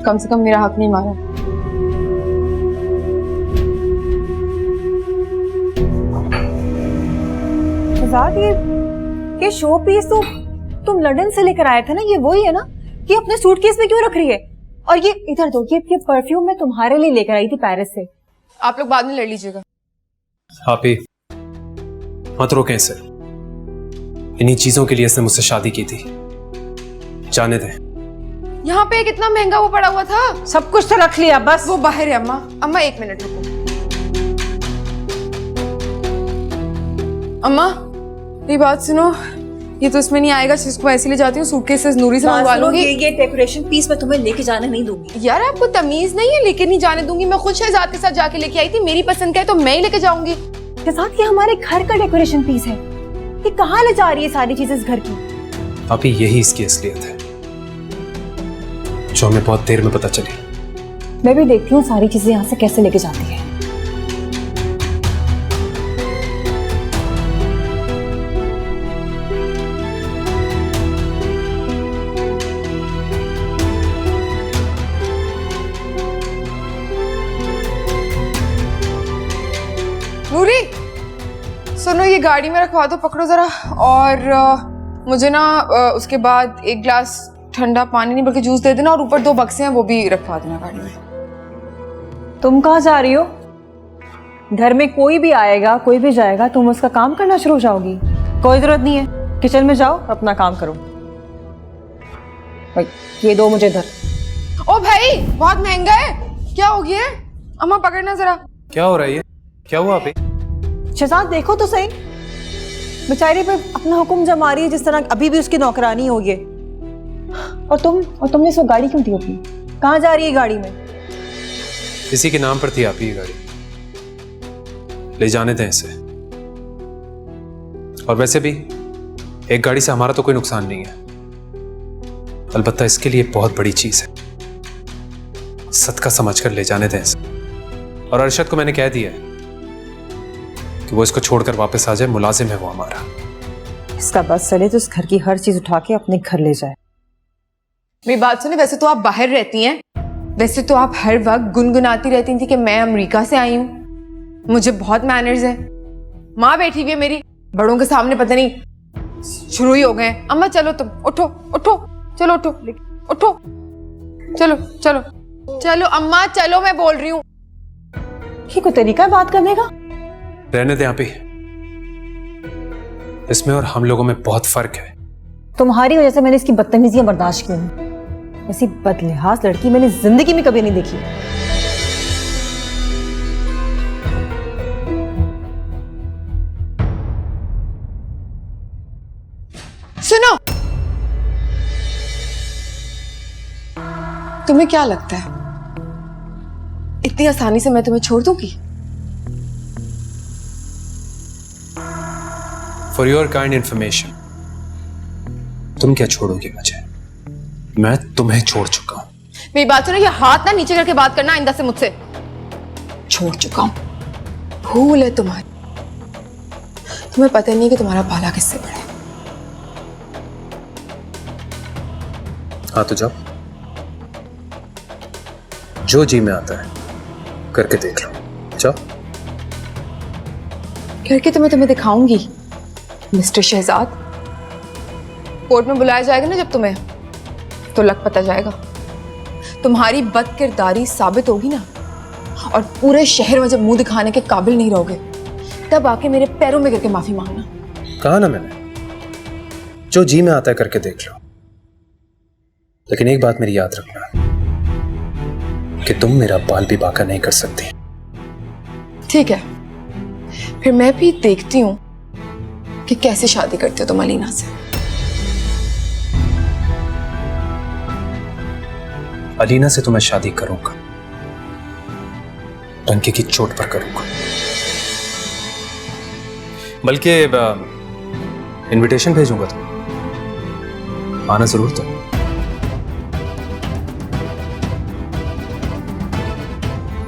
Speaker 2: कम से कम मेरा हक नहीं मारा।
Speaker 7: ये शो पीस तो तुम लंदन से लेकर आए थे ना, ये वही है ना? ये अपने सूटकेस में क्यों रख रही है? और ये इधर दो, ये परफ्यूम मैं तुम्हारे लिए लेकर आई थी पेरिस से।
Speaker 2: आप लोग बाद में लड़ लीजिएगा।
Speaker 1: आप ही मत रोकें इसे, इन्हीं चीजों के लिए इसने मुझसे शादी की थी। जाने दें।
Speaker 2: यहाँ पे कितना महंगा वो पड़ा हुआ था।
Speaker 5: सब कुछ तो रख लिया, बस
Speaker 2: वो बाहर है। अम्मा अम्मा एक मिनट रुको। अम्मा ये बात सुनो, ये तो इसमें नहीं आएगा, जिसको ऐसे ले जाती हूँ सूटकेस से नूरी से मंगवा लूंगी।
Speaker 7: ये डेकोरेशन पीस मैं तुम्हें लेके जाने नहीं दूंगी।
Speaker 2: यार आपको तमीज नहीं है, लेके नहीं जाने दूंगी। मैं खुद शहजाद के साथ जाके लेके आई थी, मेरी पसंद का है तो मैं ही लेके जाऊंगी।
Speaker 7: शहजाद ये हमारे घर का डेकोरेशन पीस है, ये कहाँ ले जा रही है सारी चीजें इस घर की?
Speaker 1: अभी यही इसकी असलियत है जो हमें बहुत देर में पता चली।
Speaker 7: मैं भी देखती हूँ सारी चीजें यहाँ से कैसे लेके जाती है।
Speaker 2: सुनो ये गाड़ी में रखवा दो, पकड़ो जरा। और मुझे ना उसके बाद एक गिलास ठंडा पानी नहीं बल्कि जूस दे देना, और ऊपर 2 बक्से हैं वो भी रखवा देना गाड़ी में।
Speaker 7: तुम कहाँ जा रही हो? घर में कोई भी आएगा कोई भी जाएगा, तुम उसका काम करना शुरू हो जाओगी? कोई जरूरत नहीं है, किचन में जाओ अपना काम करो। भाई ये दो मुझे इधर।
Speaker 2: ओ भाई बहुत महंगा है, क्या हो गया है? अम्मा पकड़ना जरा।
Speaker 1: क्या हो रहा है ये? क्या हुआ अभी?
Speaker 7: शहजाद देखो तो सही, बेचारी पे अपना हुक्म जमा रही है जिस तरह अभी भी उसकी नौकरानी हो ये। और तुमने इसको गाड़ी क्यों दी अपनी? कहाँ जा रही है गाड़ी में?
Speaker 1: इसी के नाम पर थी आप ही ये गाड़ी, ले जाने दें इसे। और वैसे भी एक गाड़ी से हमारा तो कोई नुकसान नहीं है, अलबत्ता इसके लिए बहुत बड़ी चीज है, सदका समझकर ले जाने दें इसे। और अरशद को मैंने कह दिया है कि वो इसको छोड़कर वापस आ जाए, मुलाजिम है वो हमारा।
Speaker 7: इसका बस चले तो इस घर की हर चीज उठा के अपने घर ले जाए।
Speaker 2: मेरी बात सुने, वैसे तो आप बाहर रहती हैं, वैसे तो आप हर वक्त गुनगुनाती रहती थी कि मैं अमेरिका से आई हूँ, मुझे बहुत मैनर्स हैं। माँ बैठी हुई है मेरी, बड़ों के सामने पता नहीं शुरू ही हो गए। अम्मा चलो तुम, उठो उठो, चलो उठो उठो, चलो चलो चलो अम्मा चलो, मैं बोल रही हूँ।
Speaker 7: ये कोई तरीका है बात करने का?
Speaker 1: रहने दें आप ही, इसमें और हम लोगों में बहुत फर्क है।
Speaker 7: तुम्हारी वजह से मैंने इसकी बदतमीजियां बर्दाश्त की हैं। ऐसी बदलिहाज लड़की मैंने जिंदगी में कभी नहीं देखी।
Speaker 2: सुनो, तुम्हें क्या लगता है इतनी आसानी से मैं तुम्हें छोड़ दूंगी?
Speaker 1: फॉर योर काइंड इंफॉर्मेशन, तुम क्या छोड़ोगे मुझे? मैं तुम्हें छोड़ चुका हूं।
Speaker 2: मेरी बात सुनो, ये हाथ ना नीचे करके बात करना आइंदा से मुझसे। छोड़ चुका हूं, भूल है तुम्हारी, तुम्हें पता नहीं कि तुम्हारा पाला किससे पड़ा है।
Speaker 1: हाँ तो जाओ, जो जी में आता है करके देख लो, जाओ।
Speaker 2: करके तो मैं तुम्हें दिखाऊंगी मिस्टर शहजाद। कोर्ट में बुलाया जाएगा ना जब तुम्हें, तो लग पता जाएगा। तुम्हारी बदकिरदारी साबित होगी ना, और पूरे शहर में जब मुंह दिखाने के काबिल नहीं रहोगे, तब आके मेरे पैरों में गिर के माफी मांगना।
Speaker 1: कहा ना मैंने, जो जी में आता है करके देख लो। लेकिन एक बात मेरी याद रखना कि तुम मेरा बाल भी बांका नहीं कर सकती।
Speaker 2: ठीक है, फिर मैं भी देखती हूं कि कैसे शादी करते हो तुम अलीना से।
Speaker 1: अलीना से तो मैं शादी करूंगा, टंकी की चोट पर करूंगा। बल्कि इनविटेशन भेजूंगा, तुम आना जरूर। तो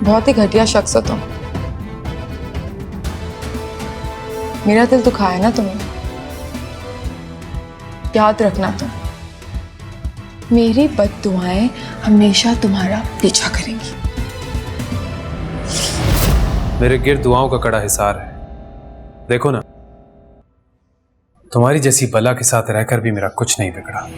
Speaker 2: बहुत ही घटिया शख्स हो तुम। मेरा दिल दुखाया ना तुम्हें, याद रखना तुम, मेरी बद्दुआएं हमेशा तुम्हारा पीछा करेंगी।
Speaker 1: मेरे गिर्द दुआओं का कड़ा हिसार है। देखो ना, तुम्हारी जैसी बला के साथ रहकर भी मेरा कुछ नहीं बिगड़ा।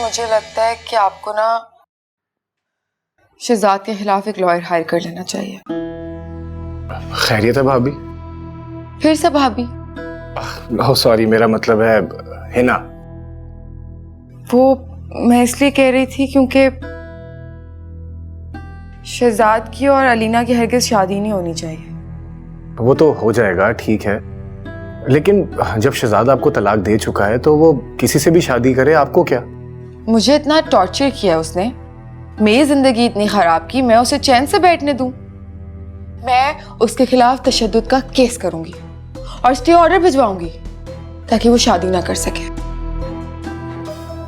Speaker 2: मुझे लगता है कि आपको ना शहजाद के खिलाफ एक लॉयर हायर कर लेना चाहिए।
Speaker 6: खैरियत है भाभी?
Speaker 2: फिर से भाभी?
Speaker 6: ओह सॉरी, मेरा मतलब है हिना।
Speaker 2: वो मैं इसलिए कह रही थी क्योंकि शहजाद की और अलीना की हरगिज़ शादी नहीं होनी चाहिए।
Speaker 6: वो तो हो जाएगा, ठीक है, लेकिन जब शहजाद आपको तलाक दे चुका है तो वो किसी से भी शादी करे, आपको क्या?
Speaker 2: मुझे इतना टॉर्चर किया उसने, मेरी जिंदगी इतनी खराब की, मैं उसे चैन से बैठने दूं? मैं उसके खिलाफ तशद्दुद का केस करूंगी और स्टे ऑर्डर भिजवाऊंगी ताकि वो शादी ना कर सके।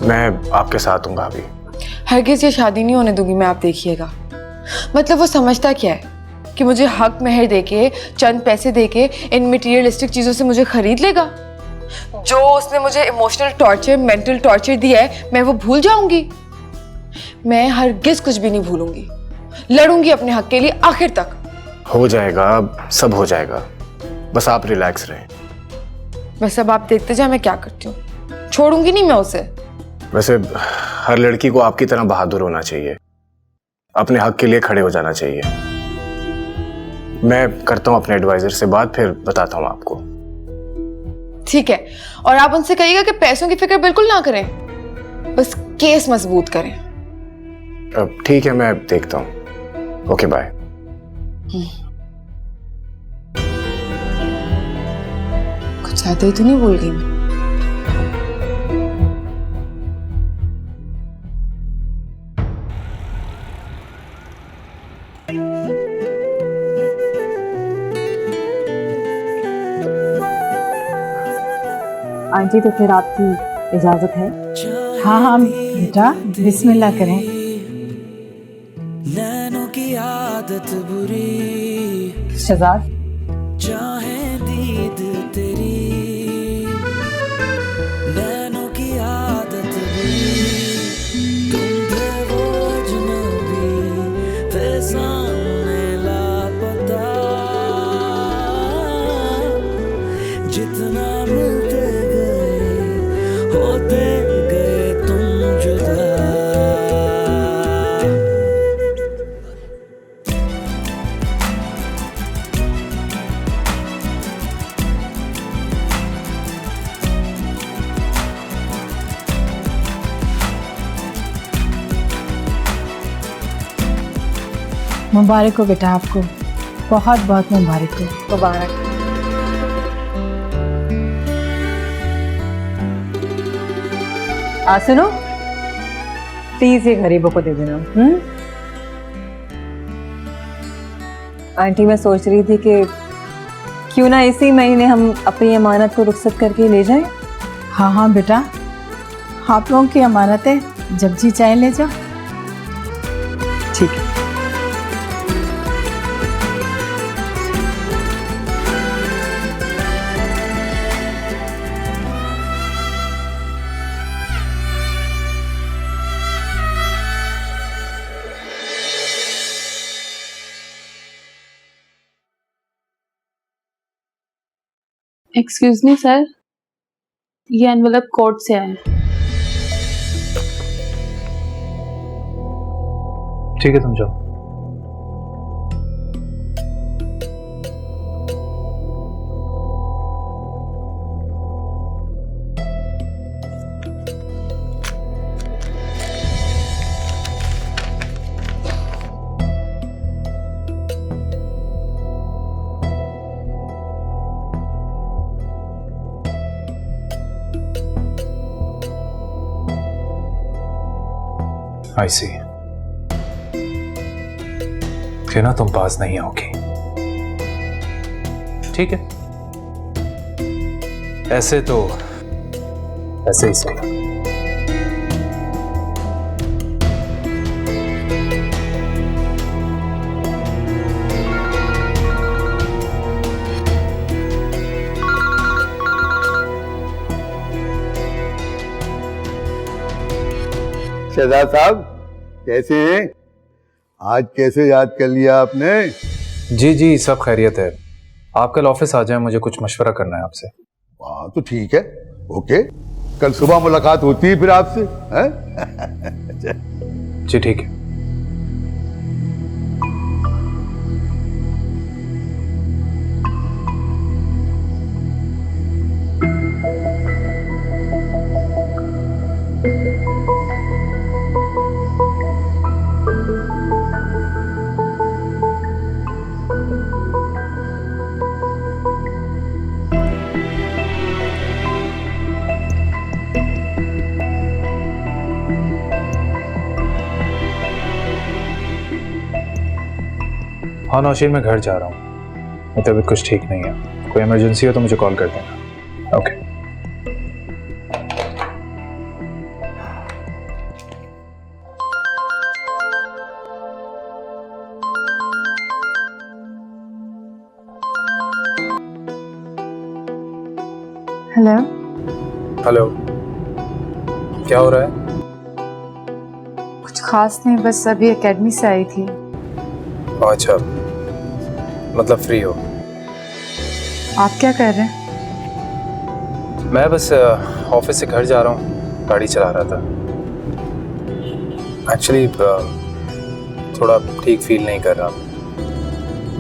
Speaker 6: मैं आपके साथ हूँ भाभी।
Speaker 2: हरगिज़ ये शादी नहीं होने दूंगी मैं, आप देखिएगा। मतलब वो समझता क्या है कि मुझे हक महर देके, चंद पैसे देके इन मटेरियलिस्टिक चीजों से मुझे खरीद लेगा? जो उसने मुझे इमोशनल टॉर्चर, मेंटल टॉर्चर दिया है, मैं वो भूल जाऊंगी? मैं हरगिज कुछ भी नहीं भूलूंगी। लड़ूंगी अपने हक के लिए आखिर तक।
Speaker 6: हो जाएगा, सब हो जाएगा, बस आप रिलैक्स रहें।
Speaker 2: बस अब आप देखते जाए मैं क्या करती हूँ। छोड़ूंगी नहीं मैं उसे।
Speaker 6: वैसे हर लड़की को आपकी तरह बहादुर होना चाहिए, अपने हक के लिए खड़े हो जाना चाहिए। मैं करता हूँ अपने एडवाइजर से बात, फिर बताता हूँ आपको।
Speaker 2: ठीक है, और आप उनसे कहिएगा कि पैसों की फिक्र बिल्कुल ना करें, बस केस मजबूत करें।
Speaker 6: ठीक है, मैं देखता हूँ। Okay bye.
Speaker 2: कुछ ज्यादा ही तो नहीं बोल गई मैं?
Speaker 7: आंटी तो फिर आपकी इजाजत है?
Speaker 5: हाँ हाँ बेटा, बिस्मिल्लाह करें।
Speaker 10: नैनों की आदत बुरी,
Speaker 7: शहजाद,
Speaker 10: चाहे दीद तेरी। नैनों की आदत बुरी, तुम थे वो अजनबी, थे सामने लापता। जितना मिलते गए, होते गए तुम जुदा।
Speaker 5: मुबारक हो बेटा, आपको बहुत बहुत मुबारक हो।
Speaker 7: मुबारक। सुनो, प्लीज ये गरीबों को दे देना। आंटी, मैं सोच रही थी कि क्यों ना इसी महीने हम अपनी अमानत को रुखसत करके ले जाएं।
Speaker 5: हाँ हाँ बेटा, आप लोगों की अमानत है, जब जी चाहे ले जाओ।
Speaker 7: ठीक है।
Speaker 11: एक्सक्यूज मी सर, ये एनवलप कोर्ट से आया है।
Speaker 4: ठीक है, तुम जाओ।
Speaker 1: आई सी कि ना तुम पास नहीं आओगी। ठीक है, ऐसे तो ऐसे ही सही।
Speaker 12: शहजाद साहब, कैसे हैं? आज कैसे याद कर लिया आपने?
Speaker 1: जी जी, सब खैरियत है। आप कल ऑफिस आ जाएं, मुझे कुछ मशवरा करना है आपसे।
Speaker 12: हाँ तो ठीक है, ओके, कल सुबह मुलाकात होती है फिर आपसे, हैं?
Speaker 1: जी ठीक है। हाँ नौशीन, मैं घर जा रहा हूँ, मेरी तबीयत कुछ ठीक नहीं है। कोई इमरजेंसी हो तो मुझे कॉल कर देना। ओके।
Speaker 3: हेलो।
Speaker 1: हेलो, क्या हो रहा है?
Speaker 3: कुछ खास नहीं, बस अभी एकेडमी से आई थी।
Speaker 1: अच्छा, मतलब फ्री हो?
Speaker 3: आप क्या कर रहे हैं?
Speaker 1: मैं बस ऑफिस से घर जा रहा हूँ, गाड़ी चला रहा था। एक्चुअली थोड़ा ठीक फील नहीं कर रहा,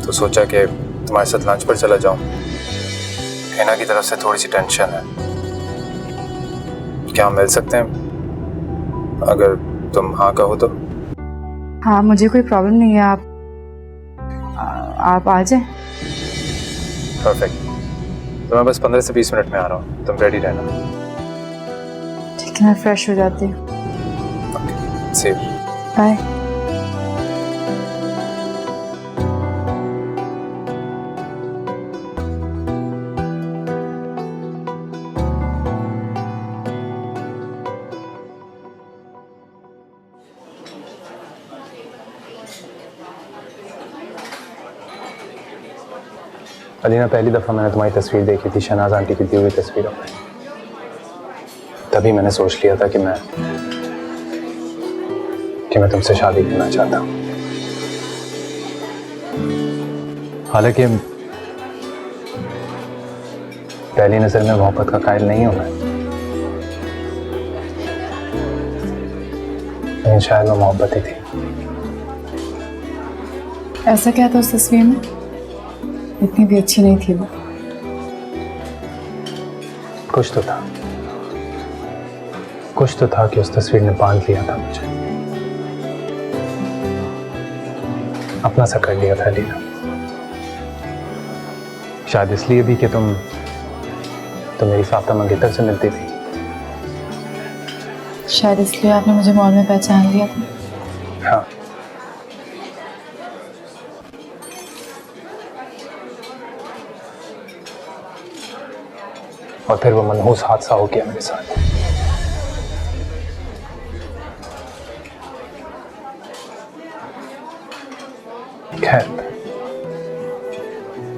Speaker 1: तो सोचा कि तुम्हारे साथ लंच पर चला जाऊँ। हिना की तरफ से थोड़ी सी टेंशन है। क्या मिल सकते हैं अगर तुम हाँ कहो तो?
Speaker 3: हाँ, मुझे कोई प्रॉब्लम नहीं है। आप आ जाए।
Speaker 1: परफेक्ट। तो मैं बस 15 से 20 मिनट में आ रहा हूँ, तुम रेडी रहना।
Speaker 3: ठीक है, मैं फ्रेश हो जाती हूँ।
Speaker 1: सी यू।
Speaker 3: बाय।
Speaker 1: अलीना, पहली दफ़ा मैंने तुम्हारी तस्वीर देखी थी शहनाज आंटी की दी हुई तस्वीरों में। तभी मैंने सोच लिया था कि मैं तुमसे शादी करना चाहता हूँ। हालांकि पहली नजर में मोहब्बत का कायल नहीं हूं मैं, लेकिन शायद वो मोहब्बत ही थी।
Speaker 3: ऐसा क्या था उस तस्वीर में? इतनी भी अच्छी नहीं थी वो।
Speaker 1: कुछ तो था कि उस तस्वीर ने बांध लिया था मुझे, अपना सा कर लिया था अलीना। शायद इसलिए भी कि तुम मेरी फातिमा मंगेतर से मिलती थी।
Speaker 3: शायद इसलिए आपने मुझे मॉल में पहचान लिया था।
Speaker 1: हाँ, और फिर वो मनहूस हादसा हो गया मेरे साथ। खैर,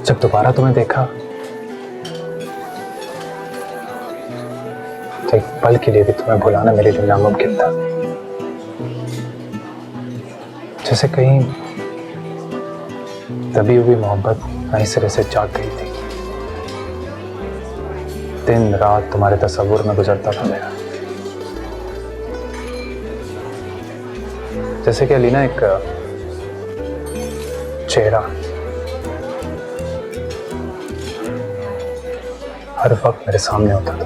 Speaker 1: जब दोबारा तुम्हें देखा तो एक पल के लिए भी तुम्हें भुलाना मेरे लिए नामुमकिन था। जैसे कहीं दबी हुई मोहब्बत नई सिरे से जाग गई थी। दिन रात तुम्हारे तस्वुर में गुजरता था मेरा। जैसे कि अलीना एक चेहरा हर वक्त मेरे सामने होता था।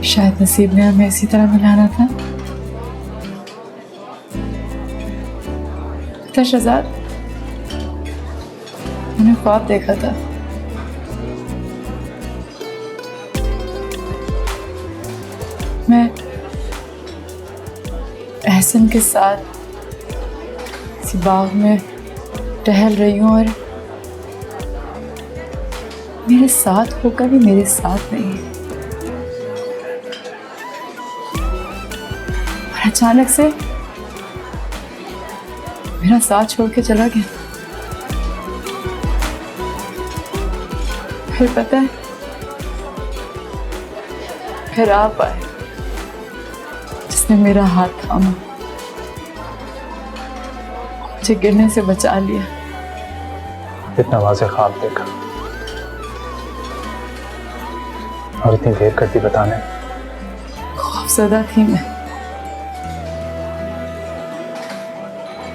Speaker 3: शायद नसीब ने हमें इसी तरह मिलाना था। तो शहजाद, मैंने ख्वाब देखा था। मैं एहसन के साथ किसी बाग में टहल रही हूँ और मेरे साथ होकर भी मेरे साथ नहीं है। और अचानक से मेरा साथ छोड़ के चला गया। फिर पता है, फिर आप आए जिसने मेरा हाथ थामा, मुझे गिरने से बचा लिया।
Speaker 1: इतना वाज़ेह ख्वाब देखा और इतनी देर करती बताने।
Speaker 3: खौफज़दा थी मैं।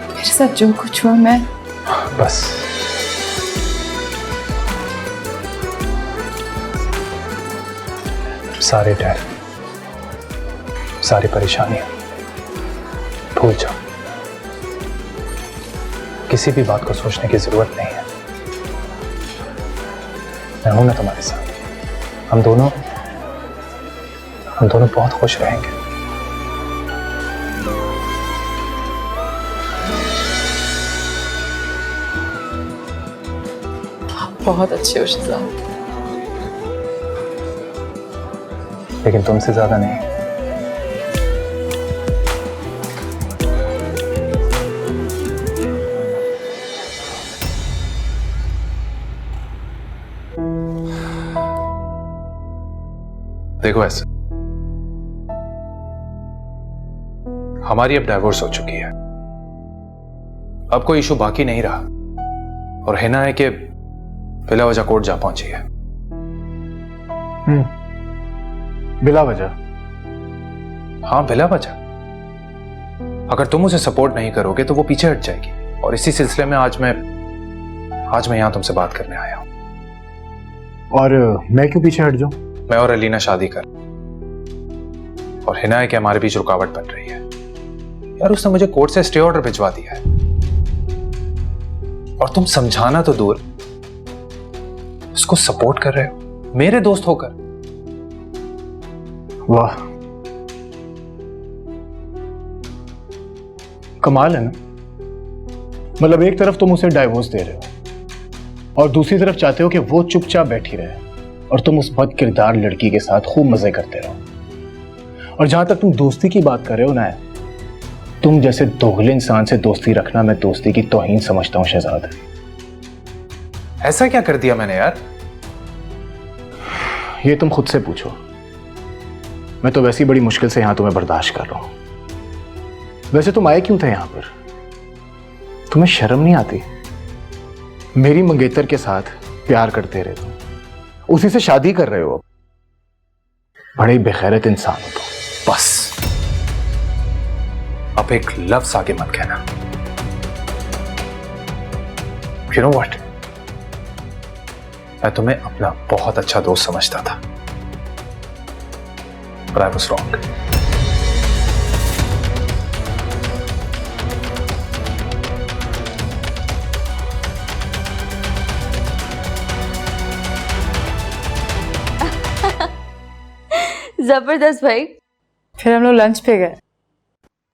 Speaker 3: मेरे साथ जो कुछ हुआ, मैं
Speaker 1: बस सारे डर, सारी परेशानियां भूल जाओ। किसी भी बात को सोचने की जरूरत नहीं है। मैं हूं ना तुम्हारे साथ। हम दोनों बहुत खुश रहेंगे।
Speaker 3: आप बहुत अच्छे हो शहजाद,
Speaker 1: लेकिन तुमसे ज्यादा नहीं। देखो ऐसे, हमारी अब डाइवोर्स हो चुकी है, अब कोई इशू बाकी नहीं रहा, और हिना है कि बिला वजह कोर्ट जा पहुंची है।
Speaker 6: बिला वजह?
Speaker 1: हाँ, बिला वजह। अगर तुम उसे सपोर्ट नहीं करोगे तो वो पीछे हट जाएगी, और इसी सिलसिले में आज मैं यहां तुमसे बात करने आया हूं।
Speaker 6: और मैं क्यों पीछे हट जाऊं?
Speaker 1: मैं और अलीना शादी कर, और हिना है कि हमारे बीच रुकावट बन रही है। यार, उसने मुझे कोर्ट से स्टे ऑर्डर भिजवा दिया है, और तुम समझाना तो दूर, उसको सपोर्ट कर रहे हो मेरे दोस्त होकर।
Speaker 6: वाह, कमाल है ना। मतलब एक तरफ तुम उसे डाइवोर्स दे रहे हो और दूसरी तरफ चाहते हो कि वो चुपचाप बैठी रहे और तुम उस बद किरदार लड़की के साथ खूब मजे करते रहो। और जहां तक तुम दोस्ती की बात कर रहे हो ना, तुम जैसे दोगले इंसान से दोस्ती रखना मैं दोस्ती की तौहीन समझता हूं शहजाद।
Speaker 1: ऐसा क्या कर दिया मैंने यार?
Speaker 6: ये तुम खुद से पूछो। मैं तो वैसे ही बड़ी मुश्किल से यहां तुम्हें बर्दाश्त कर रहा हूं। वैसे तुम आए क्यों थे यहां पर? तुम्हें शर्म नहीं आती? मेरी मंगेतर के साथ प्यार करते रहे, तुम उसी से शादी कर रहे हो। बड़े बेखैरत इंसान हो तुम।
Speaker 1: बस अब एक लफ्ज आगे मत कहना। You know what? मैं तुम्हें अपना बहुत अच्छा दोस्त समझता था, but I was wrong.
Speaker 3: जबरदस्त भाई।
Speaker 2: फिर हम लोग लंच पे गए।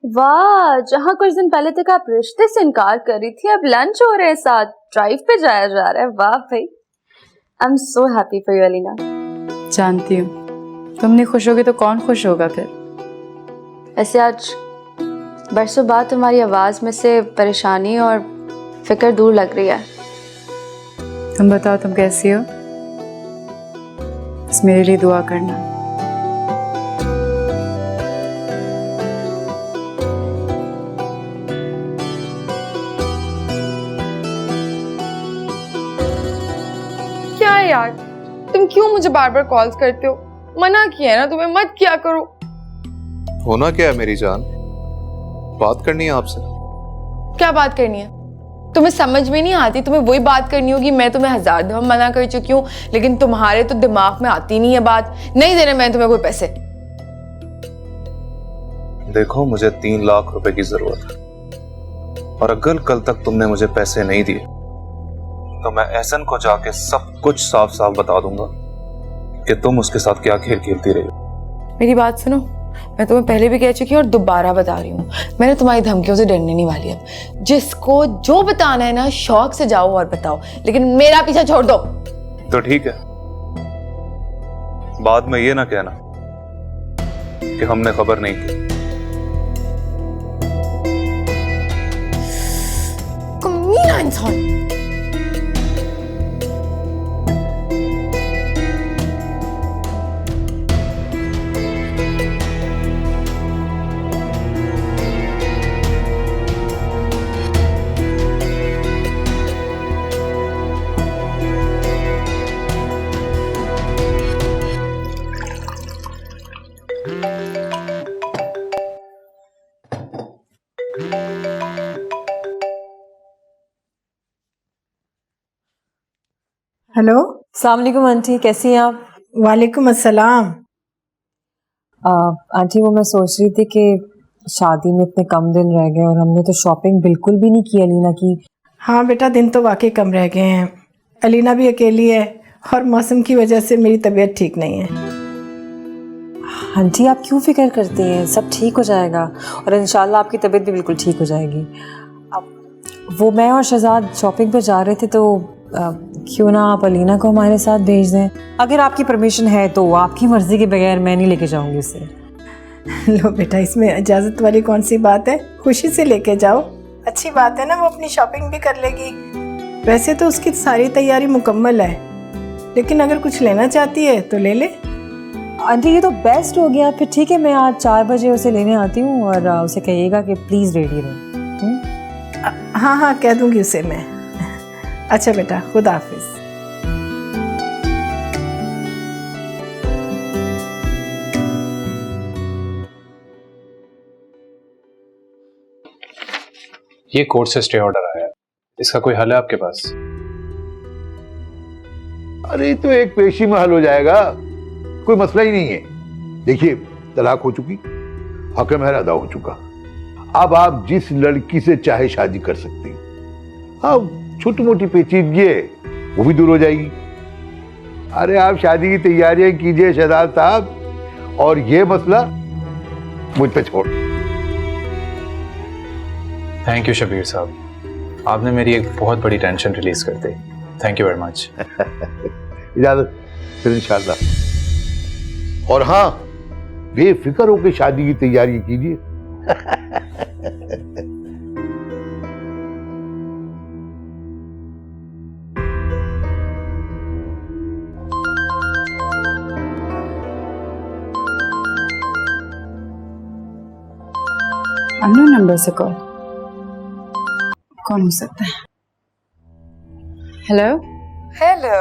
Speaker 3: वाह, जहाँ कुछ दिन पहले तक आप रिश्ते से इनकार कर रही थी, अब लंच हो रहे हैं साथ, ड्राइव पे जाया जा रहा है। वाह भाई, I am so happy for you Alina.
Speaker 2: जानती हूँ, तुम नहीं खुश होगी तो कौन खुश होगा फिर।
Speaker 3: ऐसे आज बरसों बाद तुम्हारी आवाज में से परेशानी और फिक्र दूर लग रही है।
Speaker 2: तुम बताओ, तुम कैसी हो? बस मेरे लिए दुआ करना। क्या है यार, तुम क्यों मुझे बार बार कॉल्स करते हो? मना किया है ना तुम्हें, मत किया करो।
Speaker 9: होना क्या है मेरी जान? बात करनी है आपसे।
Speaker 2: क्या बात करनी है? तुम्हें समझ में नहीं आती? तुम्हें वही बात करनी होगी। मैं तुम्हें 1000 दफा मना कर चुकी हूँ, लेकिन तुम्हारे तो दिमाग में आती नहीं है बात। नहीं देने मैं तुम्हें कोई पैसे।
Speaker 9: देखो, मुझे 3 लाख रुपए की जरूरत है, और अगर कल तक तुमने मुझे पैसे नहीं दिए तो मैं एहसन को जाके सब कुछ साफ साफ बता दूंगा कि तुम उसके साथ क्या खेल खेलती रही हो।
Speaker 2: मेरी बात सुनो, मैं तुम्हें पहले भी कह चुकी हूँ और दोबारा बता रही हूँ, मैंने तुम्हारी धमकियों से डरने नहीं वाली। अब जिसको जो बताना है ना, शौक से जाओ और बताओ, लेकिन मेरा पीछा छोड़ दो।
Speaker 9: तो ठीक है, बाद में ये ना कहना कि हमने खबर नहीं की।
Speaker 2: कमीना इंसान।
Speaker 5: हेलो,
Speaker 7: अस्सलाम वालेकुम आंटी, कैसी हैं आप?
Speaker 5: वालेकुम अस्सलाम।
Speaker 7: आंटी, वो मैं सोच रही थी कि शादी में इतने कम दिन रह गए और हमने तो शॉपिंग बिल्कुल भी नहीं की अलीना की।
Speaker 5: हाँ बेटा, दिन तो वाकई कम रह गए हैं। अलीना भी अकेली है और मौसम की वजह से मेरी तबीयत ठीक नहीं है।
Speaker 7: आंटी, आप क्यों फिक्र करती हैं? सब ठीक हो जाएगा और इंशाल्लाह आपकी तबीयत भी बिल्कुल ठीक हो जाएगी। अब वो मैं और शहजाद शॉपिंग पे जा रहे थे, तो क्यों ना आप अलीना को हमारे साथ भेज दें? अगर आपकी परमिशन है तो। आपकी मर्जी के बगैर मैं नहीं लेके जाऊंगी उसे।
Speaker 5: लो बेटा, इसमें इजाज़त वाली कौन सी बात है? खुशी से लेके जाओ, अच्छी बात है ना, वो अपनी शॉपिंग भी कर लेगी। वैसे तो उसकी सारी तैयारी मुकम्मल है, लेकिन अगर कुछ लेना चाहती है तो ले ले।
Speaker 7: आंटी ये तो बेस्ट हो गया। फिर ठीक है, मैं आज 4 बजे उसे लेने आती हूँ और उसे कहिएगा कि प्लीज रेडी रहे।
Speaker 5: हाँ हाँ, कह दूंगी उसे मैं। अच्छा बेटा, खुदा हाफिज।
Speaker 1: ये कोर्ट से स्टे ऑर्डर आया है, इसका कोई हल है आपके पास?
Speaker 12: अरे तो एक पेशी में हल हो जाएगा, कोई मसला ही नहीं है। देखिए, तलाक हो चुकी, हक महर अदा हो चुका, अब आप जिस लड़की से चाहे शादी कर सकती हैं। हाँ, छोटी मोटी पेचीदगी है वो भी दूर हो जाएगी। अरे आप शादी की तैयारियां कीजिए शहजाद साहब, और ये मसला मुझ पे छोड़।
Speaker 1: थैंक यू शबीर साहब, आपने मेरी एक बहुत बड़ी टेंशन रिलीज कर दी। Thank you very much.
Speaker 12: इजाजत, फिर इंशाल्लाह। और हाँ, बेफिक्र होकर शादी की तैयारी कीजिए।
Speaker 11: अननोन नंबर से कॉल, कौन हो सकता है? हेलो
Speaker 2: हेलो,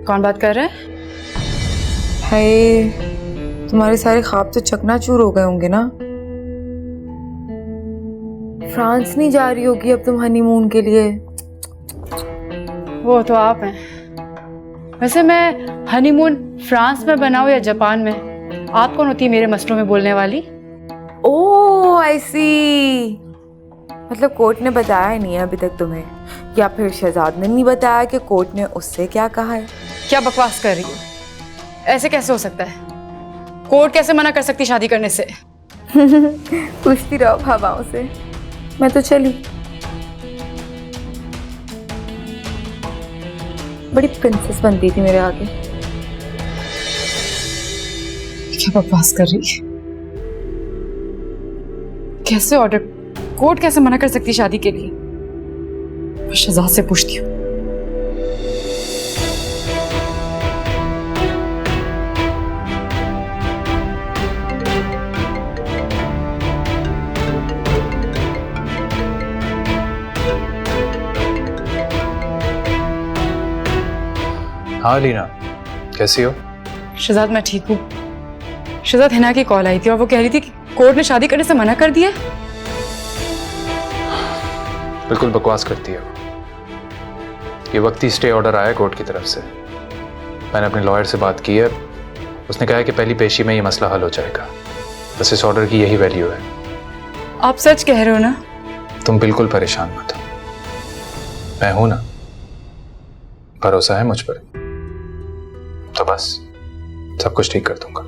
Speaker 11: कौन बात कर रहा है?
Speaker 2: हाय, तुम्हारे सारे ख्वाब तो चकनाचूर हो गए होंगे ना। फ्रांस नहीं जा रही होगी अब तुम हनीमून के लिए?
Speaker 11: वो तो आप हैं। वैसे मैं हनीमून फ्रांस में बनाऊं या जापान में, आप कौन होती है मेरे मसलों में बोलने वाली?
Speaker 2: ओह आई सी, मतलब कोर्ट ने बताया नहीं है अभी तक तुम्हें, या फिर शहजाद ने नहीं बताया कि कोर्ट ने उससे क्या कहा है?
Speaker 11: क्या बकवास कर रही हो? ऐसे कैसे हो सकता है? कोर्ट कैसे मना कर सकती शादी करने से?
Speaker 2: पूछती रहो हवाओं से, मैं तो चली। बड़ी प्रिंसेस बनती थी मेरे आगे।
Speaker 11: क्या बकवास कर रही है? कैसे ऑर्डर, कोर्ट कैसे मना कर सकती शादी के लिए? मैं शहजाद से पूछती हूँ।
Speaker 1: हाँ लीना, कैसी हो?
Speaker 11: शहजाद मैं ठीक हूँ। शहजाद, हिना की कॉल आई थी और वो कह रही थी कि कोर्ट ने शादी करने से मना कर दिया।
Speaker 1: बिल्कुल बकवास करती है वो। ये वक्ती स्टे ऑर्डर आया कोर्ट की तरफ से। मैंने अपने लॉयर से बात की है, उसने कहा है कि पहली पेशी में ये मसला हल हो जाएगा। बस इस ऑर्डर की यही वैल्यू है।
Speaker 11: आप सच कह रहे हो ना?
Speaker 1: तुम बिल्कुल परेशान मत हो, मैं हूं ना, भरोसा है मुझ पर। तो बस सब कुछ ठीक कर दूंगा।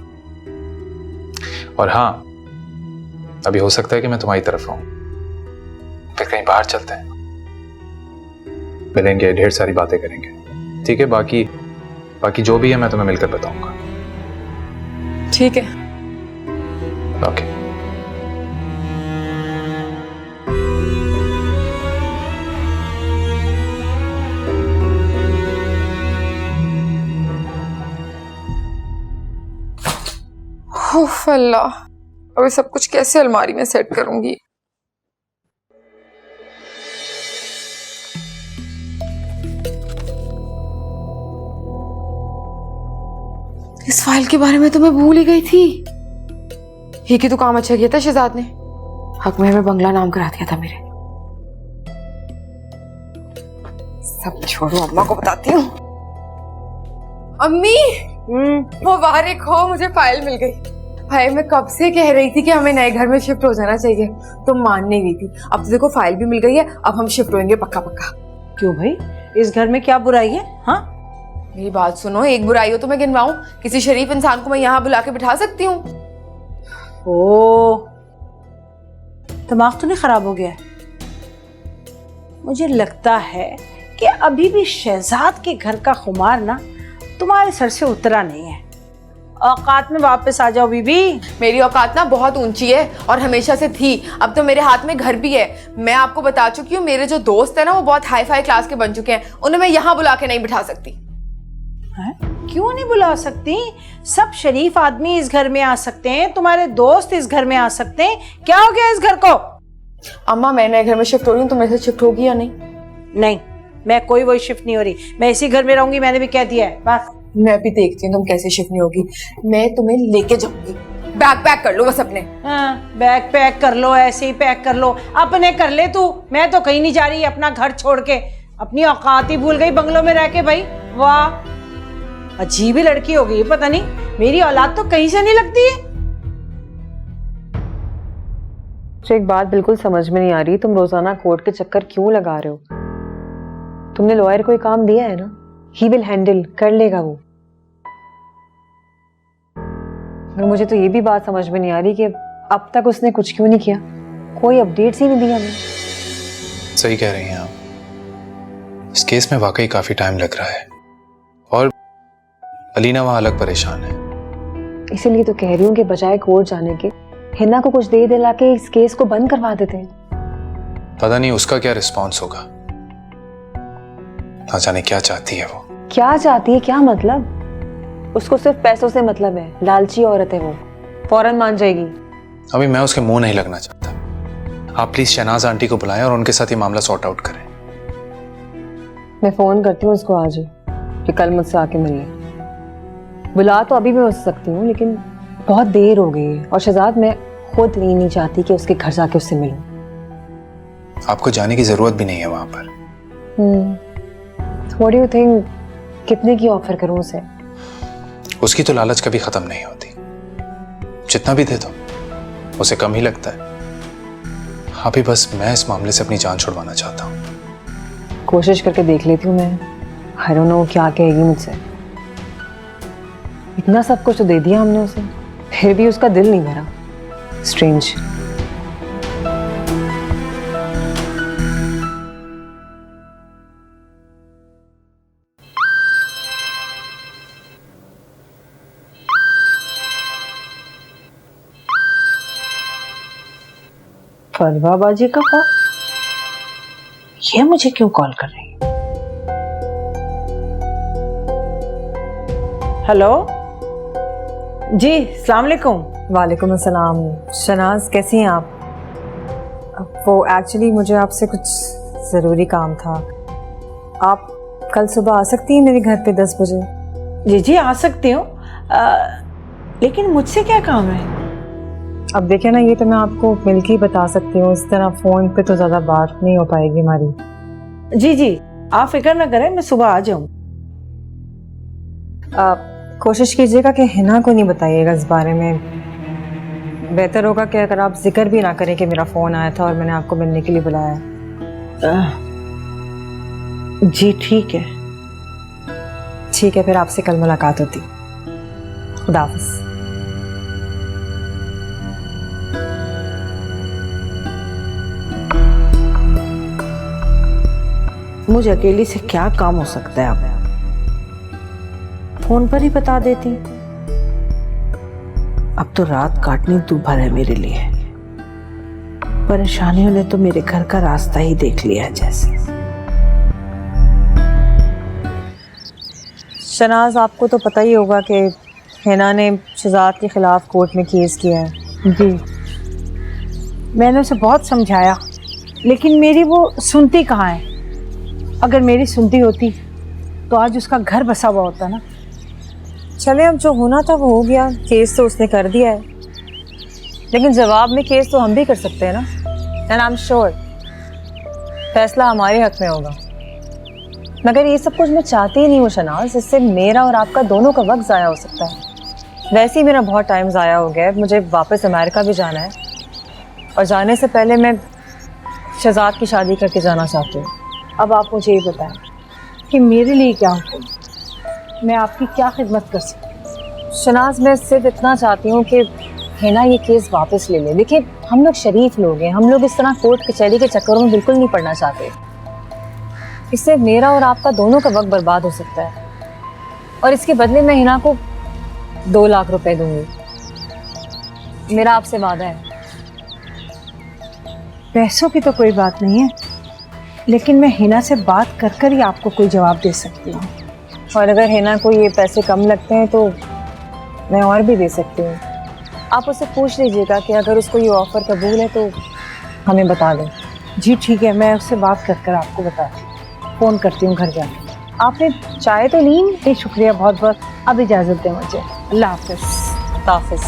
Speaker 1: और हाँ, अभी हो सकता है कि मैं तुम्हारी तरफ आऊं, फिर कहीं बाहर चलते हैं, मिलेंगे, ढेर सारी बातें करेंगे। ठीक है? बाकी जो भी है मैं तुम्हें मिलकर बताऊंगा।
Speaker 11: ठीक है।
Speaker 1: ओके।
Speaker 2: उफ अल्लाह, अभी सब कुछ कैसे अलमारी में सेट करूंगी? इस फाइल के बारे में तो मैं भूल ही गई थी। ये की तो काम अच्छा किया था शहजाद ने, हक में हमें बंगला नाम करा दिया था मेरे। सब छोड़ो, अम्मा को बताती हूँ। अम्मी, मुबारक हो, मुझे फाइल मिल गई। भाई मैं कब से कह रही थी कि हमें नए घर में शिफ्ट हो जाना चाहिए, तुम मान नहीं रही थी। अब तो देखो फाइल भी मिल गई है, अब हम शिफ्ट होंगे पक्का पक्का।
Speaker 5: क्यों भाई, इस घर में क्या बुराई है? हाँ,
Speaker 2: मेरी बात सुनो, एक बुराई हो तो मैं गिनवाऊं? किसी शरीफ इंसान को मैं यहाँ बुला के बिठा सकती हूँ?
Speaker 5: ओ, दिमाग तो नहीं खराब हो गया? मुझे लगता है कि अभी भी शहजाद के घर का खुमार ना तुम्हारे सर से उतरा नहीं है। औकात में वापस आ जाओ बीबी।
Speaker 2: मेरी औकात ना बहुत ऊंची है और हमेशा से थी, अब तो मेरे हाथ में घर भी है। मैं आपको बता चुकी हूँ, मेरे जो दोस्त है ना वो बहुत हाई फाई क्लास के बन चुके हैं, उन्हें मैं यहाँ बुला के नहीं बिठा सकती।
Speaker 5: क्यों नहीं बुला सकती? सब शरीफ आदमी इस घर में आ सकते हैं, तुम्हारे दोस्त इस घर में आ सकते हैं। क्या हो गया इस घर को?
Speaker 2: अम्मा मैं नए घर में शिफ्ट हो रही हूँ, तो मेरे से शिफ्ट होगी या नहीं?
Speaker 5: नहीं, मैं कोई वही शिफ्ट नहीं हो रही, मैं इसी घर में रहूंगी, मैंने भी कह दिया है बस।
Speaker 2: मैं भी देखती हूँ तुम कैसे शिफ्ट नहीं होगी, मैं तुम्हें लेके जाऊंगी। बैग पैक कर लो बस अपने।
Speaker 5: हाँ, बैग पैक कर लो, ऐसे ही पैक कर लो, अपने कर ले तू। मैं तो कहीं नहीं जा रही अपना घर छोड़ के, अपनी औकात ही भूल गई बंगलों में रह के। भाई वाह, अजीब ही लड़की हो गई, पता नहीं मेरी औलाद तो कहीं से नहीं लगती है।
Speaker 7: मुझे एक बात बिल्कुल समझ में नहीं आ रही, तुम रोजाना कोर्ट के चक्कर क्यों लगा रहे हो? तुमने लॉयर को काम दिया है ना, ही विल हैंडल, कर लेगा वो। और मुझे तो ये भी बात समझ में नहीं आ रही कि अब तक उसने कुछ क्यों नहीं किया, कोई अपडेट्स ही नहीं दिया हमें।
Speaker 1: सही कह रही हैं आप, इस केस में वाकई काफी टाइम लग रहा है और अलीना वहां अलग परेशान है।
Speaker 7: इसीलिए तो कह रही हूँ कि बजाय कोर्ट जाने के हिना को कुछ दे दिला के इस केस को बंद करवा देते हैं।
Speaker 1: पता नहीं उसका क्या रिस्पॉन्स होगा, ना जाने क्या चाहती है वो।
Speaker 7: क्या चाहती है, क्या मतलब? उसको सिर्फ पैसों से मतलब है, लालची औरत है वो, फौरन मान जाएगी।
Speaker 1: अभी मैं उसके मुंह नहीं लगना चाहता, आप प्लीज शहनाज आंटी को बुलाएं और उनके साथ ये मामला सॉर्ट आउट करें।
Speaker 7: मैं फोन करती हूँ उसको आज ही कि कल मुझसे आके मिल ले। बुला तो अभी भी हो सकती हूँ, लेकिन बहुत देर हो गई है और शहजाद मैं खुद नहीं चाहती कि उसके घर जाके उससे मिलूं।
Speaker 1: आपको जाने की जरूरत भी नहीं है वहां पर।
Speaker 7: What do you think, कितने की ऑफर करूं उसे?
Speaker 1: उसकी तो लालच कभी खत्म नहीं होती, जितना भी दे दो उसे कम ही लगता है। अभी बस मैं इस मामले से अपनी जान छुड़वाना चाहता हूँ।
Speaker 7: कोशिश करके देख लेती हूँ मैं, I don't know क्या कहेगी मुझसे। इतना सब कुछ तो दे दिया हमने उसे, फिर भी उसका दिल नहीं भरा। स्ट्रेंज।
Speaker 5: फरवा बाजी का फोन, ये मुझे क्यों कॉल कर रही है? हेलो जी, अस्सलाम वालेकुम।
Speaker 7: वालेकुम अस्सलाम। शनाज कैसी हैं आप? वो एक्चुअली मुझे आपसे कुछ ज़रूरी काम था। आप कल सुबह आ सकती हैं मेरे घर पे 10 बजे?
Speaker 5: जी जी आ सकती हूँ, लेकिन मुझसे क्या काम है?
Speaker 7: अब देखिए ना, ये तो मैं आपको मिलके ही बता सकती हूँ, इस तरह फ़ोन पे तो ज़्यादा बात नहीं हो पाएगी हमारी।
Speaker 5: जी जी आप फिक्र ना करें, मैं सुबह आ जाऊँ।
Speaker 7: कोशिश कीजिएगा कि हिना को नहीं बताइएगा इस बारे में। बेहतर होगा कि अगर आप जिक्र भी ना करें कि मेरा फ़ोन आया था और मैंने आपको मिलने के लिए बुलाया है।
Speaker 5: जी ठीक है।
Speaker 7: ठीक है, फिर आपसे कल मुलाकात होती। खुदा हाफ़िज़।
Speaker 5: मुझे अकेली से क्या काम हो सकता है? अब फोन पर ही बता देती। अब तो रात काटनी दूभर है मेरे लिए। परेशानियों ने तो मेरे घर का रास्ता ही देख लिया है जैसे।
Speaker 7: शनाज, आपको तो पता ही होगा कि हिना ने शहजाद के खिलाफ कोर्ट में केस किया है।
Speaker 5: जी मैंने उसे बहुत समझाया, लेकिन मेरी वो सुनती कहाँ है। अगर मेरी सुनती होती तो आज उसका घर बसा हुआ होता ना।
Speaker 7: चले, अब जो होना था वो हो गया, केस तो उसने कर दिया है, लेकिन जवाब में केस तो हम भी कर सकते हैं ना। एंड आई एम श्योर फैसला हमारे हक में होगा। मगर ये सब कुछ मैं चाहती ही नहीं हूँ शनाज, इससे मेरा और आपका दोनों का वक्त ज़ाया हो सकता है। वैसे ही मेरा बहुत टाइम ज़ाया हो गया है, मुझे वापस अमेरिका भी जाना है और जाने से पहले मैं शहजाद की शादी करके जाना चाहती हूँ। अब आप मुझे ये बताएं
Speaker 5: कि मेरे लिए क्या हुक्म, मैं आपकी क्या खिदमत कर सकती हूँ?
Speaker 7: शनाज, मैं सिर्फ इतना चाहती हूँ कि हिना ये केस वापस ले ले। देखिए, हम लोग शरीफ लोग हैं, हम लोग इस तरह कोर्ट कचहरी के चक्करों में बिल्कुल नहीं पड़ना चाहते। इससे मेरा और आपका दोनों का वक्त बर्बाद हो सकता है और इसके बदले मैं हिना को 2 लाख रुपए दूंगी। मेरा आपसे वादा है।
Speaker 5: पैसों की तो कोई बात नहीं है, लेकिन मैं हिना से बात कर कर ही आपको कोई जवाब दे सकती हूँ।
Speaker 7: और अगर हिना को ये पैसे कम लगते हैं तो मैं और भी दे सकती हूँ। आप उससे पूछ लीजिएगा कि अगर उसको ये ऑफर कबूल है तो हमें बता दें।
Speaker 5: जी ठीक है, मैं उससे बात कर आपको बताती हूँ, फ़ोन करती हूँ घर जाके।
Speaker 7: आपने चाय तो ली?
Speaker 5: नहीं शुक्रिया बहुत बहुत, अब इजाज़त दें मुझे। अल्लाह हाफिज़।
Speaker 7: हाफिज़।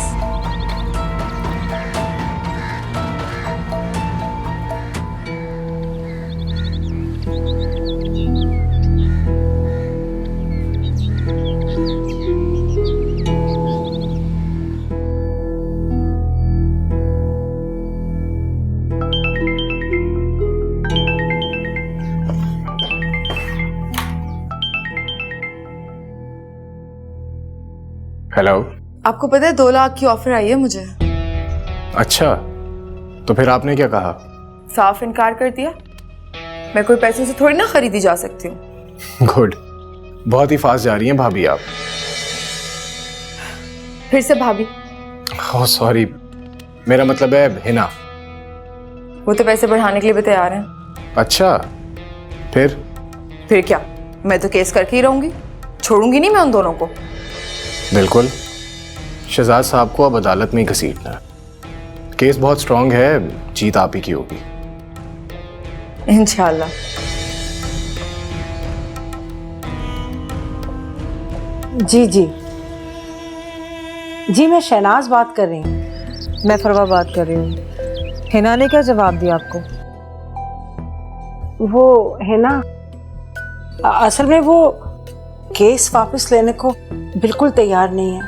Speaker 6: हेलो।
Speaker 2: आपको पता है 2 लाख की ऑफर आई है मुझे।
Speaker 6: अच्छा, तो फिर आपने क्या कहा?
Speaker 2: साफ इनकार कर दिया। मैं कोई पैसों से थोड़ी ना खरीदी जा सकती हूँ।
Speaker 6: गुड, बहुत ही फास्ट जा रही हैं भाभी आप।
Speaker 2: फिर से भाभी?
Speaker 6: ओह सॉरी, मेरा मतलब है हिना।
Speaker 2: वो तो पैसे बढ़ाने के लिए भी तैयार हैं।
Speaker 6: अच्छा, फिर
Speaker 2: क्या, मैं तो केस करके ही रहूंगी, छोड़ूंगी नहीं मैं उन दोनों को।
Speaker 6: बिल्कुल, शहजाद साहब को अब अदालत में ही घसीटना है। केस बहुत स्ट्रांग है, जीत आप ही की होगी।
Speaker 2: इंशाल्लाह।
Speaker 5: जी जी जी, मैं शहनाज बात कर रही हूँ।
Speaker 7: मैं फरवा बात कर रही हूँ। हिना ने क्या जवाब दिया आपको?
Speaker 5: वो है ना, असल में वो केस वापस लेने को बिल्कुल तैयार नहीं है।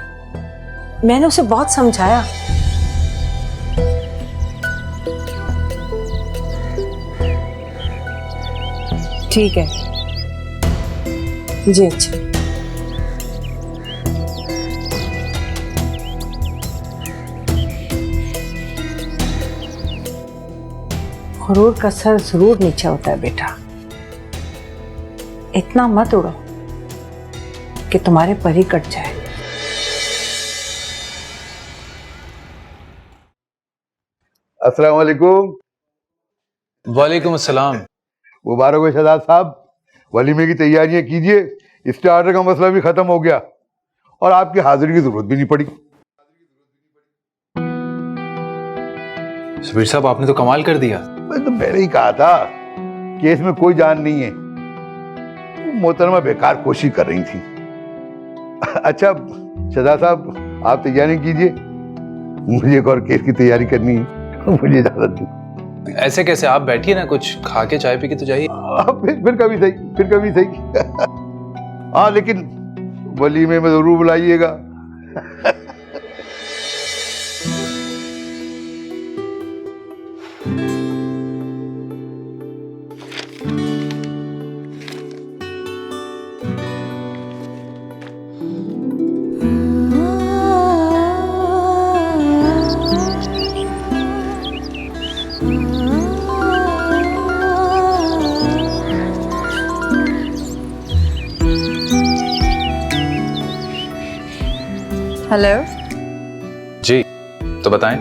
Speaker 5: मैंने उसे बहुत समझाया।
Speaker 7: ठीक है
Speaker 5: जी। अच्छा, गुरूर का सर जरूर नीचे होता है बेटा। इतना मत उड़ो कि तुम्हारे पर ही कट जाए।
Speaker 12: अस्सलाम वालेकुम।
Speaker 1: वालेकुम अस्सलाम।
Speaker 12: मुबारक हो शहजाद साहब, वलीमे की तैयारियां कीजिए। स्टार्टर का मसला भी खत्म हो गया और आपकी हाजिरी की जरूरत भी नहीं पड़ी।
Speaker 1: सबीर साहब, आपने तो कमाल कर दिया।
Speaker 12: तो मैंने ही कहा था, केस में कोई जान नहीं है। मोहतरमा बेकार कोशिश कर रही थी। अच्छा शहजाद साहब, आप तैयारी कीजिए, मुझे एक और केस की तैयारी करनी है। मुझे इजाजत दीजिए।
Speaker 1: ऐसे कैसे, आप बैठिए ना, कुछ खा के चाय पी के तो जाइए।
Speaker 12: फिर कभी सही, फिर कभी सही। हाँ लेकिन वलीमे में जरूर बुलाइएगा।
Speaker 2: हेलो
Speaker 1: जी, तो बताएं,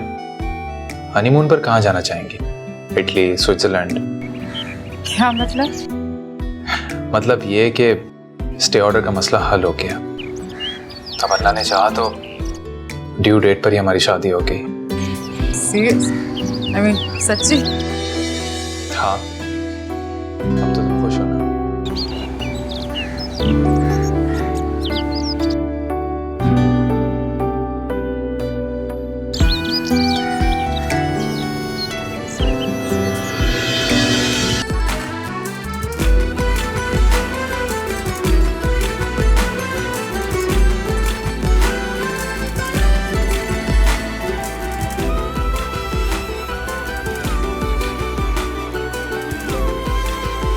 Speaker 1: हनीमून पर कहाँ जाना चाहेंगे? Italy, Switzerland?
Speaker 11: क्या मतलब?
Speaker 1: मतलब ये कि स्टे ऑर्डर का मसला हल हो गया। अब अल्लाह ने चाहा तो ड्यू डेट पर ही हमारी शादी हो गई।
Speaker 2: सीरियस? आई मीन सच्ची?
Speaker 1: हाँ,